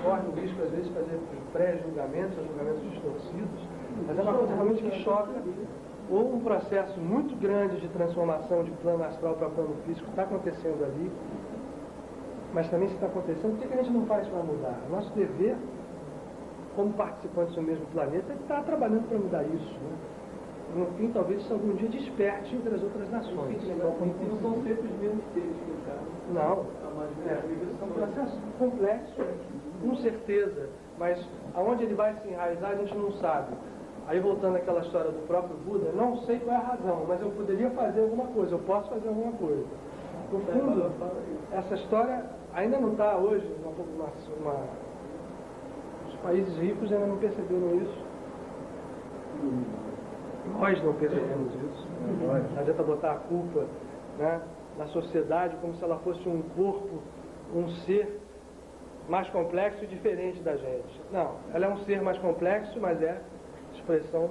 corre o risco, às vezes, de fazer pré-julgamentos, julgamentos distorcidos, mas é uma coisa realmente que choca. Ou um processo muito grande de transformação de plano astral para plano físico está acontecendo ali, mas também se está acontecendo, por que a gente não faz para mudar? Nosso dever, como participantes do mesmo planeta, é estar trabalhando para mudar isso, né? No fim, talvez isso algum dia desperte entre as outras nações. Não são sempre os mesmos seres que entraram. Não. É um processo complexo, com certeza, mas aonde ele vai se enraizar a gente não sabe. Aí voltando àquela história do próprio Buda, não sei qual é a razão, mas eu poderia fazer alguma coisa, eu posso fazer alguma coisa. No fundo, essa história ainda não está hoje, os países ricos ainda não perceberam isso. Nós não percebemos isso. Não adianta botar a culpa, né, na sociedade como se ela fosse um corpo, um ser mais complexo e diferente da gente. Não, ela é um ser mais complexo, mas é expressão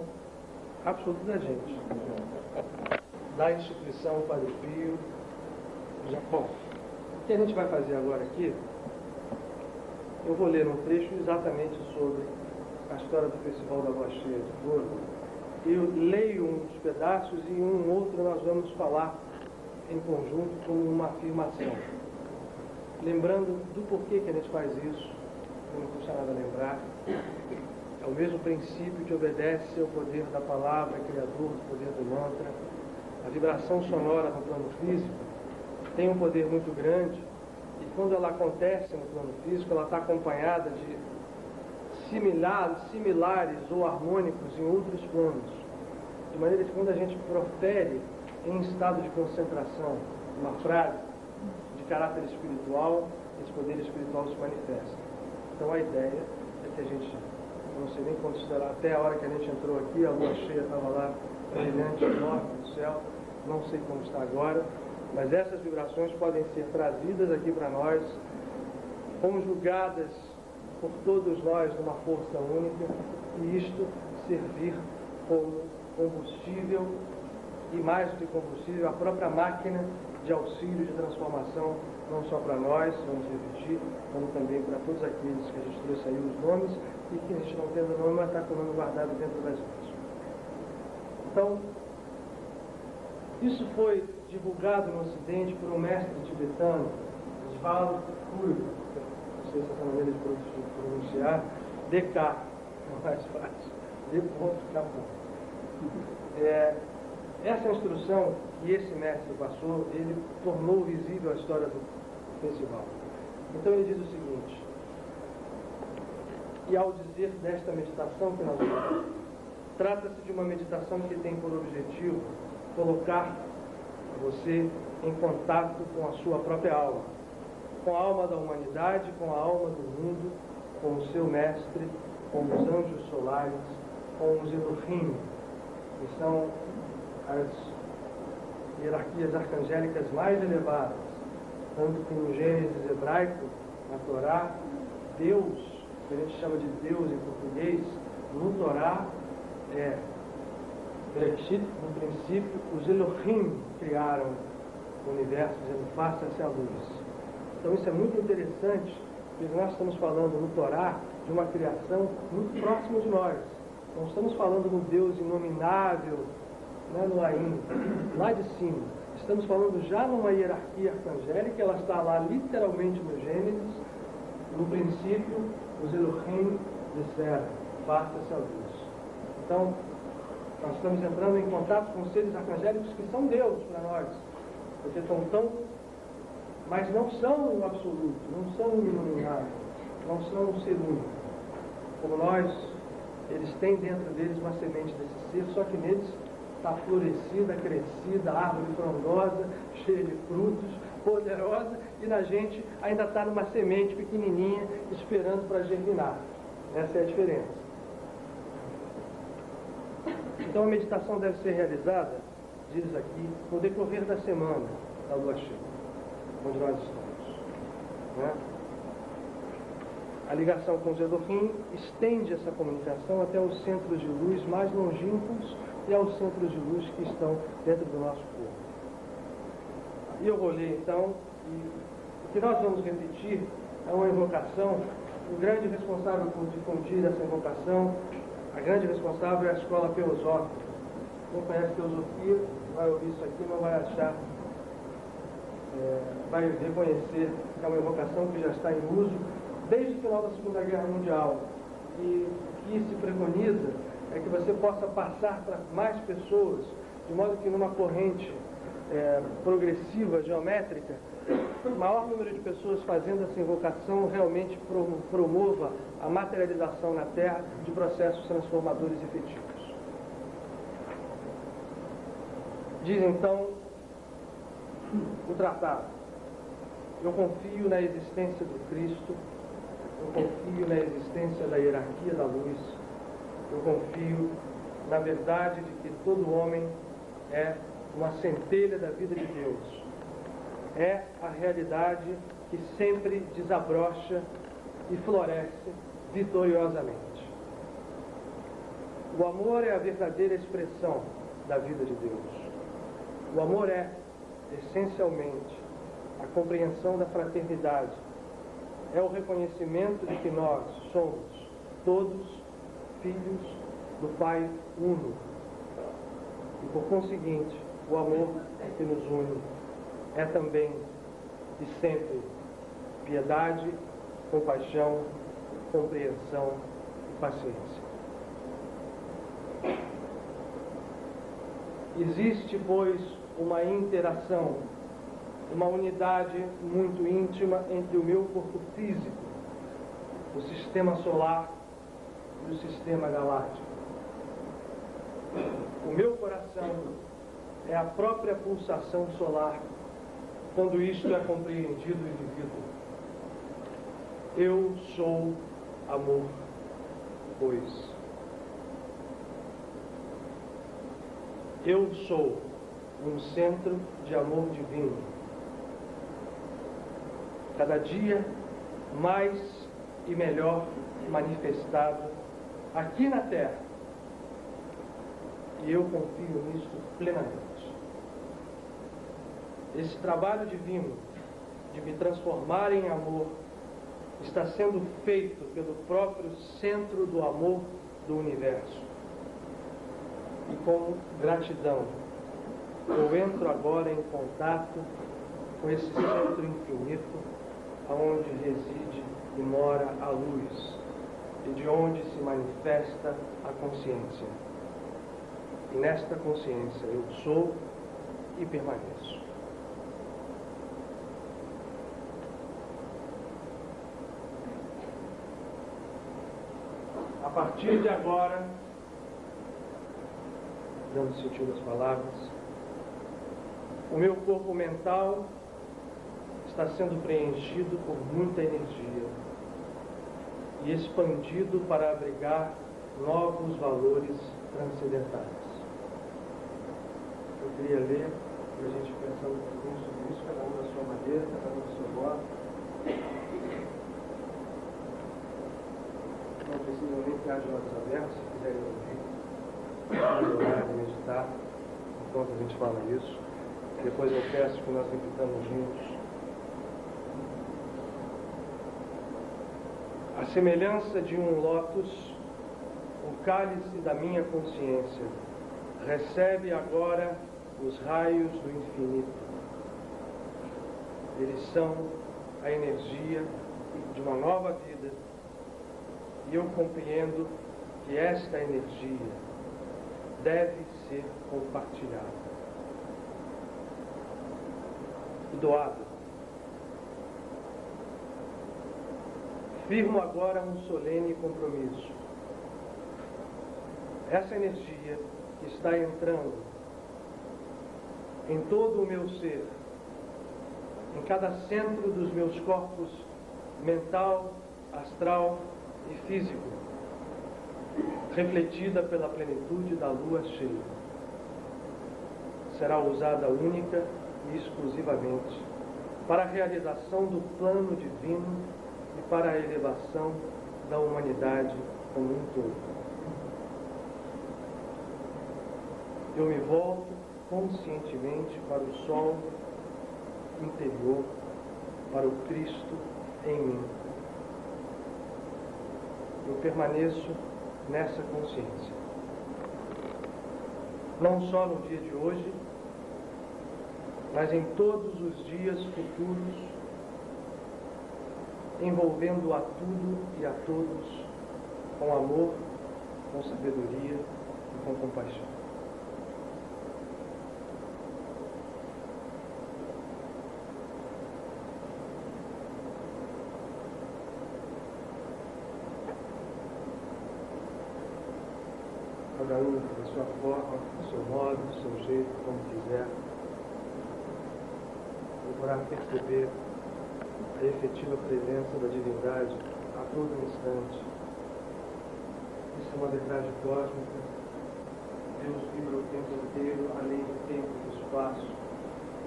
absoluta da gente. Da instituição Padre Pio. Bom, o que a gente vai fazer agora aqui, eu vou ler um trecho exatamente sobre a história do Festival da Lua Cheia de Touro. Eu leio uns pedaços e um outro nós vamos falar em conjunto como uma afirmação. Lembrando do porquê que a gente faz isso, eu não custa nada lembrar. É o mesmo princípio que obedece ao poder da palavra criador, do poder do mantra. A vibração sonora no plano físico tem um poder muito grande e quando ela acontece no plano físico, ela está acompanhada de similares ou harmônicos em outros planos. De maneira que quando a gente profere em estado de concentração uma frase de caráter espiritual, esse poder espiritual se manifesta. Então a ideia é que a gente, eu não sei nem quanto será, até a hora que a gente entrou aqui, a lua cheia estava lá, brilhante, enorme no céu, não sei como está agora, mas essas vibrações podem ser trazidas aqui para nós, conjugadas por todos nós numa força única, e isto servir como combustível, e mais do que combustível, a própria máquina de auxílio, de transformação, não só para nós, vamos repetir, como também para todos aqueles que a gente trouxe aí os nomes, e que a gente não tem o nome, mas está com o nome guardado dentro das mãos. Então, isso foi divulgado no Ocidente por um mestre tibetano, Svalo Kuru, não sei se essa maneira de pronunciar, DK, não mais fácil, D.K. Essa instrução que esse mestre passou, ele tornou visível a história do festival. Então ele diz o seguinte, e ao dizer desta meditação que nós vamos, trata-se de uma meditação que tem por objetivo colocar você em contato com a sua própria alma, com a alma da humanidade, com a alma do mundo, com o seu mestre, com os anjos solares, com os Elohim, que são as hierarquias arcangélicas mais elevadas, tanto que no Gênesis hebraico, na Torá, Deus, que a gente chama de Deus em português, no Torá no princípio, os Elohim criaram o universo, dizendo, faça-se a luz. Então isso é muito interessante, porque nós estamos falando no Torá de uma criação muito próxima de nós. Não estamos falando no Deus inominável, né, no Aim, lá de cima. Estamos falando já numa hierarquia arcangélica, ela está lá literalmente no Gênesis. No princípio, os Elohim disseram, faça-se a luz. Então, nós estamos entrando em contato com seres arcangélicos que são Deus para nós, porque mas não são o absoluto, não são o iluminado, não são o ser único. Como nós, eles têm dentro deles uma semente desse ser, só que neles está florescida, crescida, árvore frondosa, cheia de frutos, poderosa, e na gente ainda está numa semente pequenininha, esperando para germinar. Essa é a diferença. Então a meditação deve ser realizada, diz aqui, no decorrer da semana da lua cheia, onde nós estamos. Né? A ligação com os Elohim estende essa comunicação até os centros de luz mais longínquos e aos centros de luz que estão dentro do nosso corpo. E eu vou ler então, e o que nós vamos repetir é uma invocação. O grande responsável por difundir essa invocação, a grande responsável é a escola teosófica. Quem conhece teosofia vai ouvir isso aqui, não vai achar, vai reconhecer que é uma invocação que já está em uso desde o final da Segunda Guerra Mundial. E o que se preconiza é que você possa passar para mais pessoas, de modo que numa corrente progressiva, geométrica, o maior número de pessoas fazendo essa invocação realmente promova a materialização na Terra de processos transformadores efetivos. Diz então o tratado: eu confio na existência do Cristo, eu confio na existência da hierarquia da luz, eu confio na verdade de que todo homem é uma centelha da vida de Deus. É a realidade que sempre desabrocha e floresce vitoriosamente. O amor é a verdadeira expressão da vida de Deus. O amor é, essencialmente, a compreensão da fraternidade. É o reconhecimento de que nós somos todos filhos do Pai Uno. E, por conseguinte, o amor que nos une é também e sempre piedade, compaixão, compreensão e paciência. Existe, pois, uma interação, uma unidade muito íntima entre o meu corpo físico, o sistema solar e o sistema galáctico. O meu coração é a própria pulsação solar, quando isto é compreendido e vivido. Eu sou amor, pois. Eu sou um centro de amor divino. Cada dia mais e melhor manifestado aqui na Terra. E eu confio nisto plenamente. Esse trabalho divino de me transformar em amor está sendo feito pelo próprio centro do amor do universo. E com gratidão, eu entro agora em contato com esse centro infinito, aonde reside e mora a luz, e de onde se manifesta a consciência. E nesta consciência eu sou e permaneço. A partir de agora, dando sentido às palavras, o meu corpo mental está sendo preenchido por muita energia e expandido para abrigar novos valores transcendentais. Eu queria ler, e a gente pensando um pouquinho sobre isso, cada um da sua maneira, cada um do seu modo. Não precisam nem ficar de olhos abertos, se quiserem ouvir, orar e meditar, enquanto a gente fala isso. Depois eu peço que nós repitamos juntos. A semelhança de um lótus, o cálice da minha consciência recebe agora os raios do infinito. Eles são a energia de uma nova vida. E eu compreendo que esta energia deve ser compartilhada e doada. Firmo agora um solene compromisso. Essa energia que está entrando em todo o meu ser, em cada centro dos meus corpos mental, astral e físico, refletida pela plenitude da lua cheia, será usada única e exclusivamente para a realização do plano divino e para a elevação da humanidade como um todo. Eu me volto conscientemente para o sol interior, para o Cristo em mim. Eu permaneço nessa consciência. Não só no dia de hoje, mas em todos os dias futuros, envolvendo a tudo e a todos com amor, com sabedoria e com compaixão. Cada um da sua forma, do seu modo, do seu jeito, como quiser. Procurar perceber a efetiva presença da divindade a todo instante. Isso é uma verdade cósmica. Deus vibra o tempo inteiro, além do tempo e do espaço.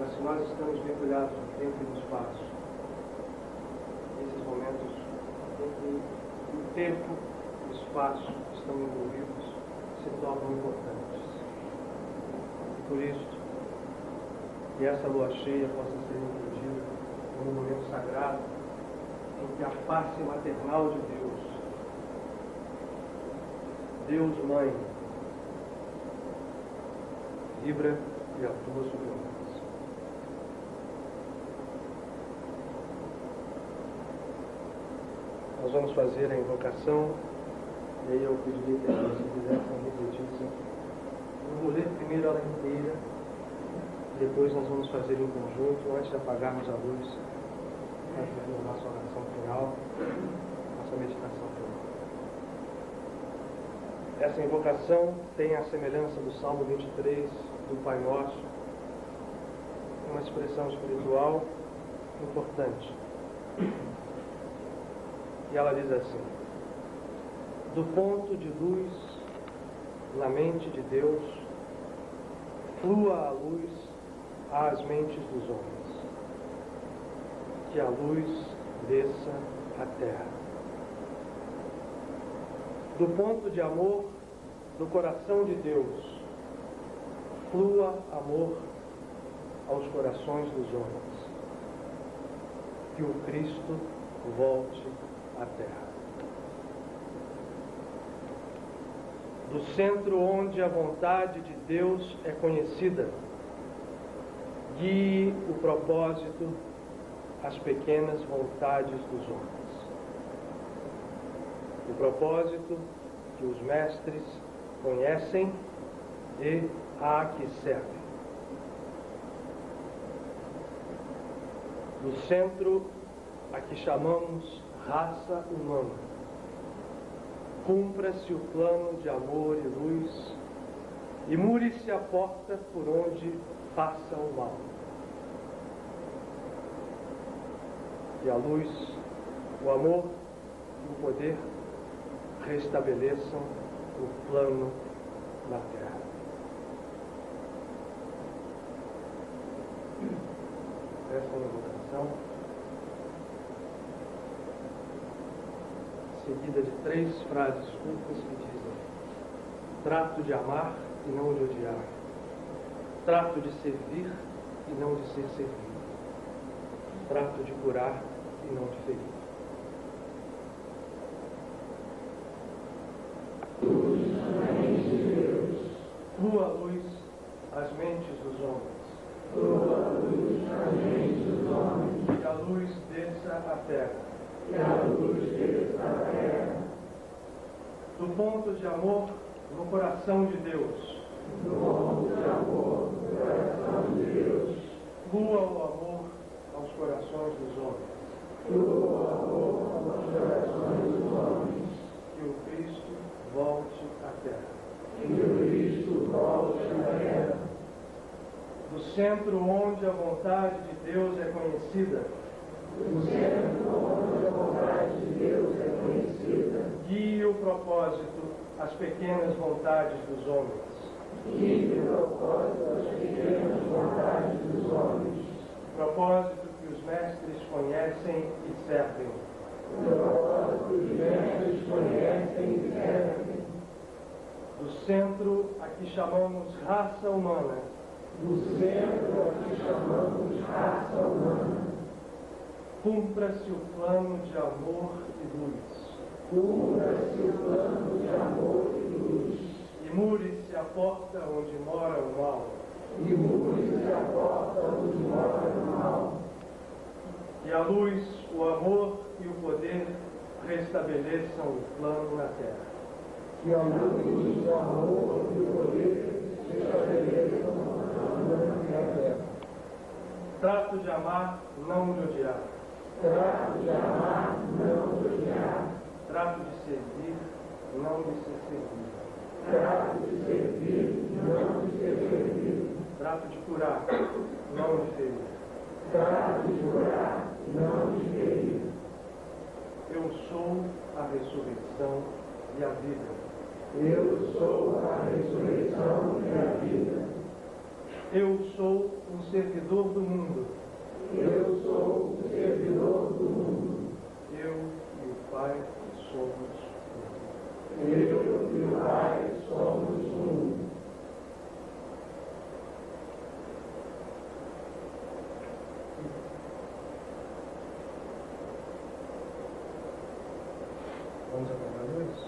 Mas se nós estamos mergulhados no tempo e no espaço, esses momentos em que o tempo e o espaço estão envolvidos se tornam importantes. E por isso, que essa lua cheia possa ser entendida como um momento sagrado em que a face maternal de Deus Mãe, vibra e atua sobre nós. Nós vamos fazer a invocação, e aí eu pediria que as pessoas fizessem, refletissem. Eu vou ler primeiro ela inteira, depois nós vamos fazer em conjunto, antes de apagarmos a luz, antes de fazer a nossa oração final, nossa meditação final. Essa invocação tem a semelhança do Salmo 23, do Pai Nosso, uma expressão espiritual importante. E ela diz assim: do ponto de luz na mente de Deus, flua a luz às mentes dos homens, que a luz desça à terra. Do ponto de amor do coração de Deus, flua amor aos corações dos homens, que o Cristo volte à terra. Do centro onde a vontade de Deus é conhecida, guie o propósito às pequenas vontades dos homens. O propósito que os mestres conhecem e a que servem. Do centro a que chamamos raça humana, cumpra-se o plano de amor e luz e mure-se a porta por onde passa o mal. Que a luz, o amor e o poder restabeleçam o plano na terra. Essa é a invocação, seguida de 3 frases curtas que dizem: trato de amar e não de odiar, trato de servir e não de ser servido, trato de curar e não de ferir. Flua a luz às mentes dos homens, que a luz desça à terra. Do ponto de amor no coração de Deus, flua o amor aos corações dos homens, que o Cristo volte à terra. Do centro onde a vontade de Deus é conhecida, guie o propósito às pequenas vontades dos homens. Propósito que os mestres conhecem e servem. Do centro a que chamamos raça humana, cumpra-se o plano de amor e luz. E mure-se a porta onde mora o mal. E a luz, o amor e o poder restabeleçam o plano na terra. Trato de amar, não de odiar. Trato de servir, não de ser servido. Trato de curar, não de ferir. Eu sou a ressurreição e a vida. Eu sou um servidor do mundo. Eu e o Pai somos um. Vamos apagar a luz?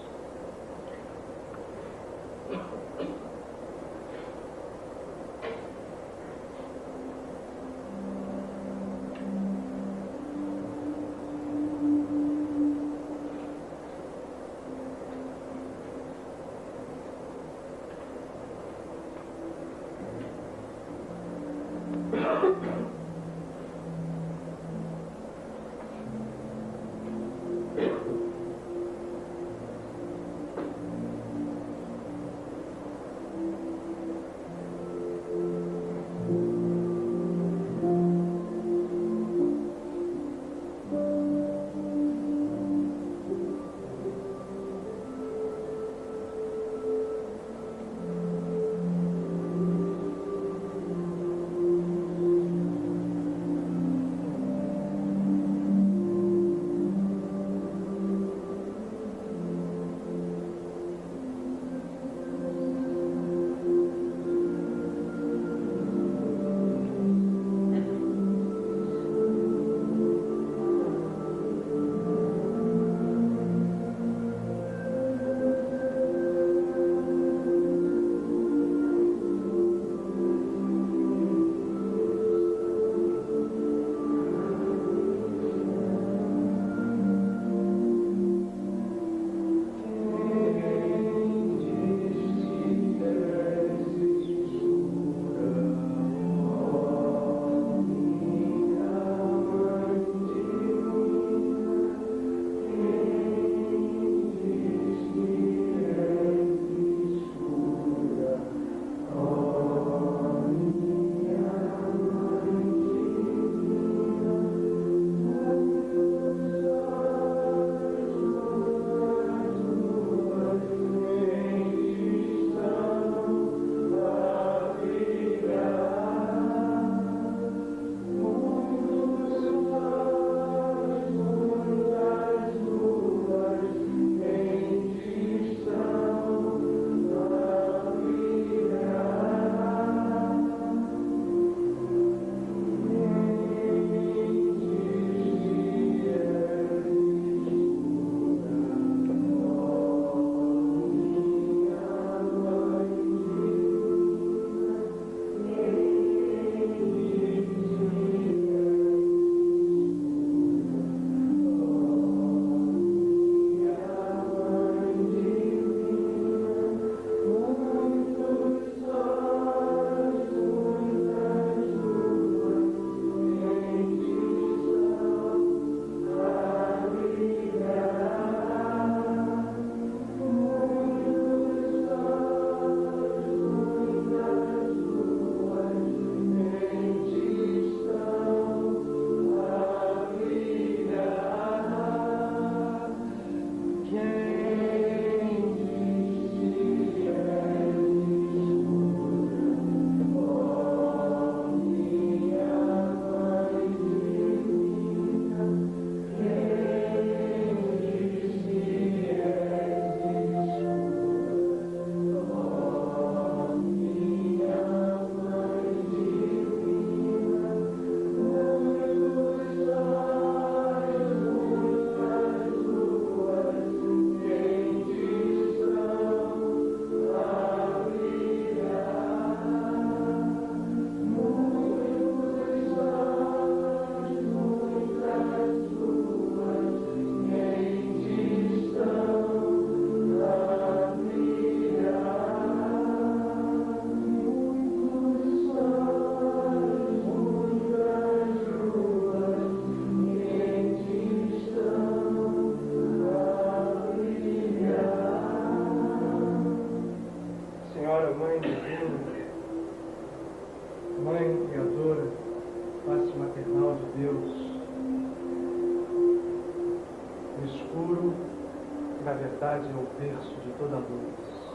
verdade é o berço de toda luz.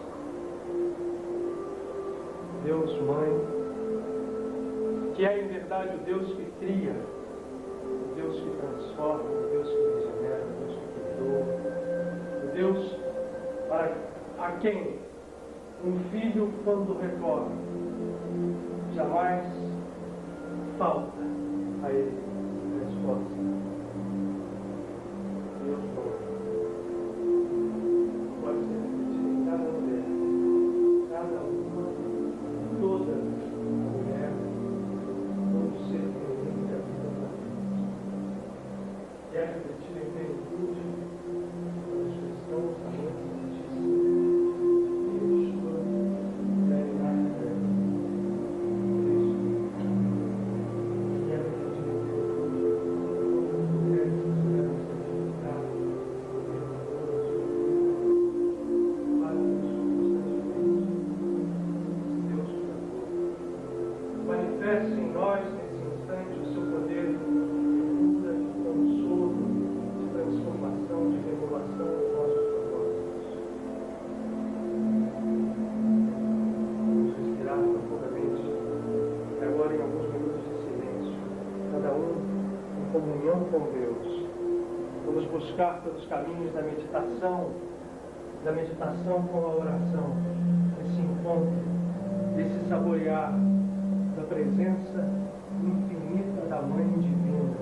Deus, Mãe, que é em verdade o Deus que cria, o Deus que transforma, o Deus que regenera, o Deus que perdoa, o Deus para a quem um filho, quando retorna, jamais falta a ele resposta. Deus bom. Pode ser repetido em cada mulher, cada uma, toda mulher, todo ser que reúne a vida da vida. Quer repetir em plenitude os cristãos da Mãe Santíssima. buscar pelos caminhos da meditação com a oração, esse encontro, esse saborear da presença infinita da Mãe Divina,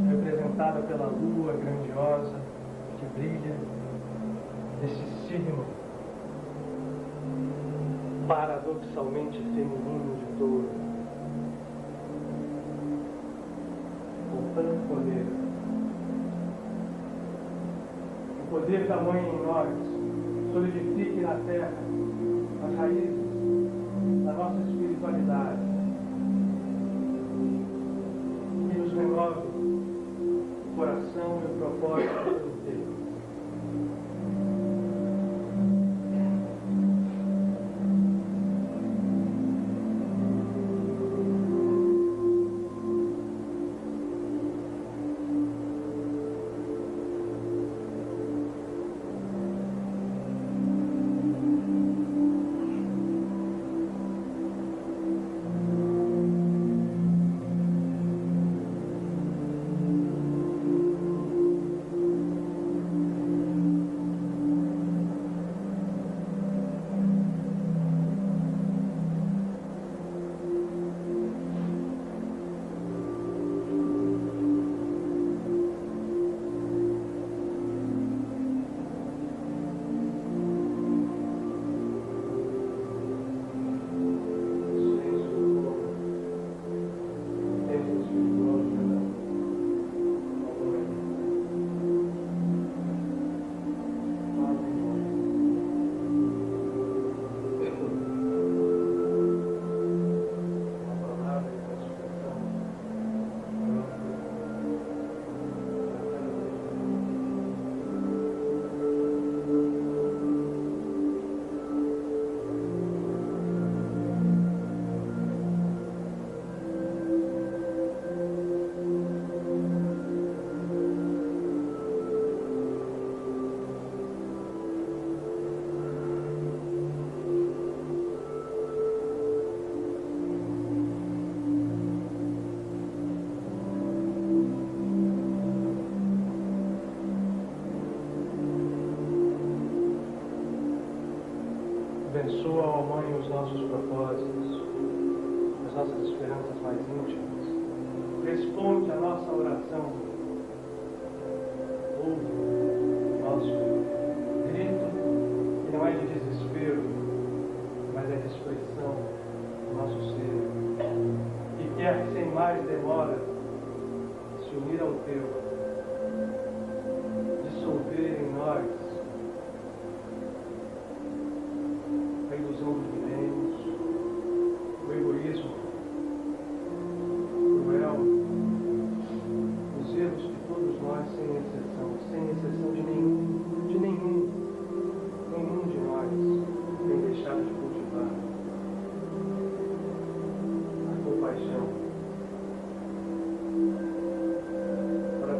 representada pela lua grandiosa que brilha nesse signo paradoxalmente feminino de Touro. Voltando poder. O poder da Mãe em nós solidifique na terra as raízes da nossa espiritualidade e nos renove o coração e o propósito inteiro. Abençoa, ó Mãe, os nossos propósitos, as nossas esperanças mais íntimas. Responde a nossa oração. Ouve o nosso grito, que não é de desespero, mas é de expressão do nosso ser. E quer, sem mais demora, se unir ao teu, dissolver em nós a ilusão dos milênios, o egoísmo, o cruel, os erros que todos nós, sem exceção de nenhum de nós, tem deixado de cultivar. A compaixão, para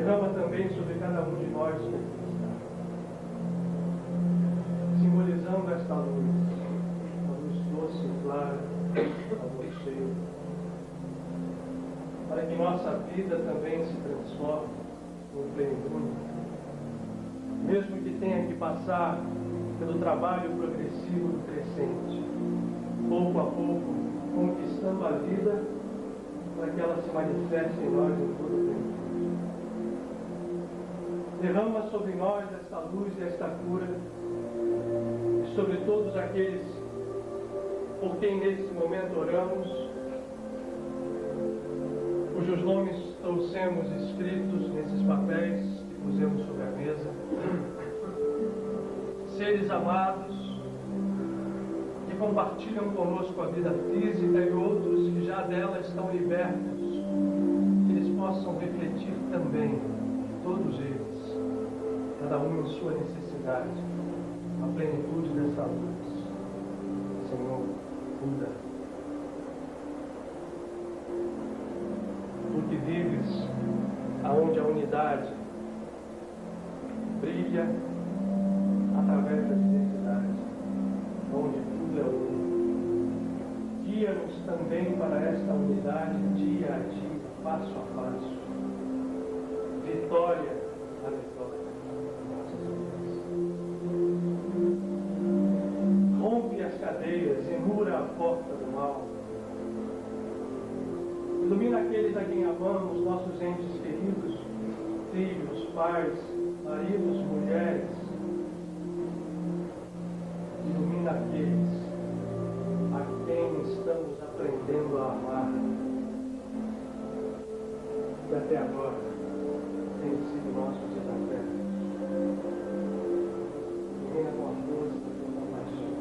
Derrama também sobre cada um de nós que aqui está, simbolizando esta luz, a luz doce e clara, a luz cheia, para que nossa vida também se transforme em plenitude, mesmo que tenha que passar pelo trabalho progressivo do crescente, pouco a pouco, conquistando a vida, para que ela se manifeste em nós em todo o tempo. Derrama sobre nós esta luz e esta cura, e sobre todos aqueles por quem nesse momento oramos, cujos nomes trouxemos escritos nesses papéis que pusemos sobre a mesa. Seres amados que compartilham conosco a vida física e outros que já dela estão libertos, que eles possam refletir também, todos eles, cada um em sua necessidade, a plenitude dessa luz. Senhor, cuida. Tu que vives aonde a unidade brilha através da diversidade, onde tudo é um. Guia-nos também para esta unidade dia a dia, passo a passo, vitória a vitória. Rompe as cadeias, imura a porta do mal. Ilumina aqueles a quem amamos, nossos entes queridos, filhos, pais, maridos, mulheres. Ilumina aqueles a quem estamos aprendendo a amar. E até agora tem sido nosso desafio. Ilumina com a força da tua compaixão.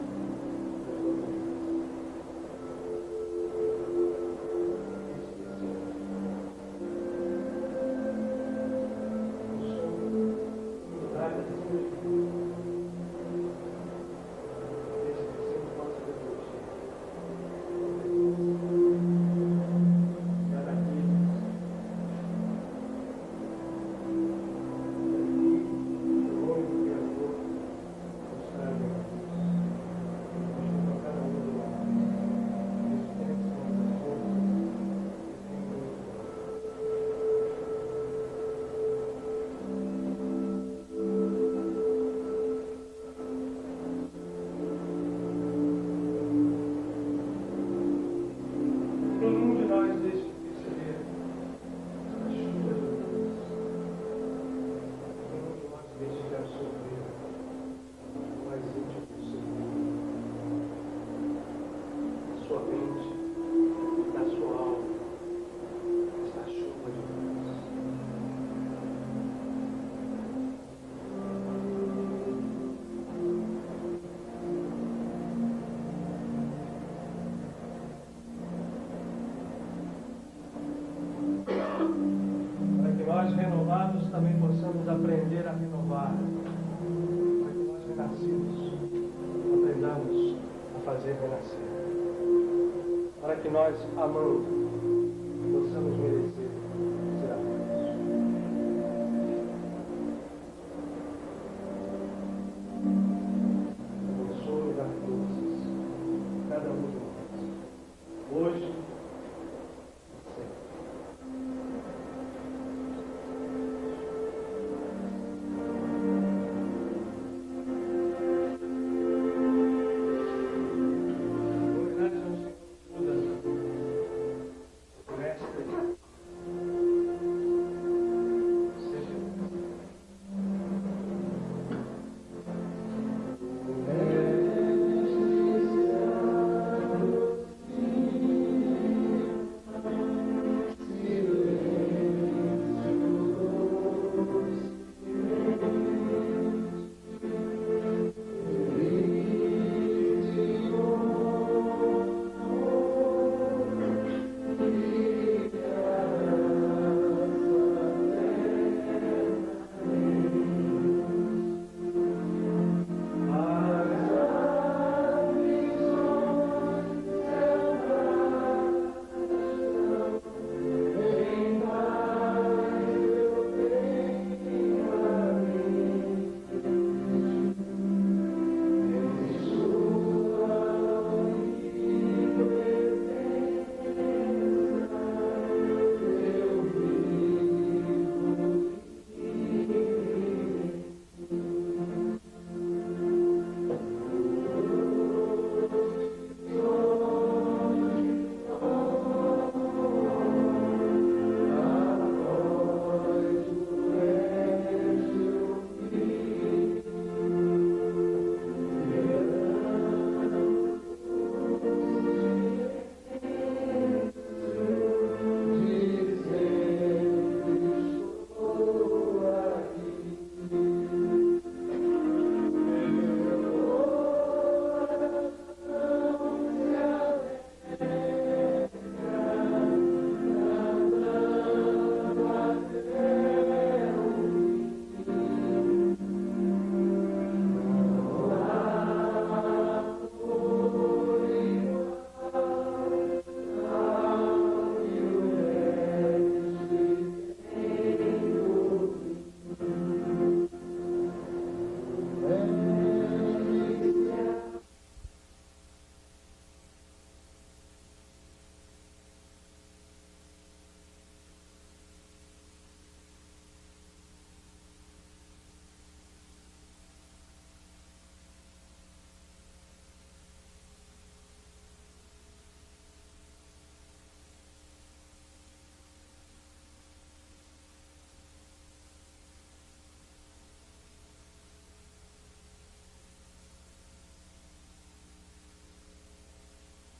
Renovados também possamos aprender a renovar, para que nós renascidos aprendamos a fazer renascer, para que nós amando possamos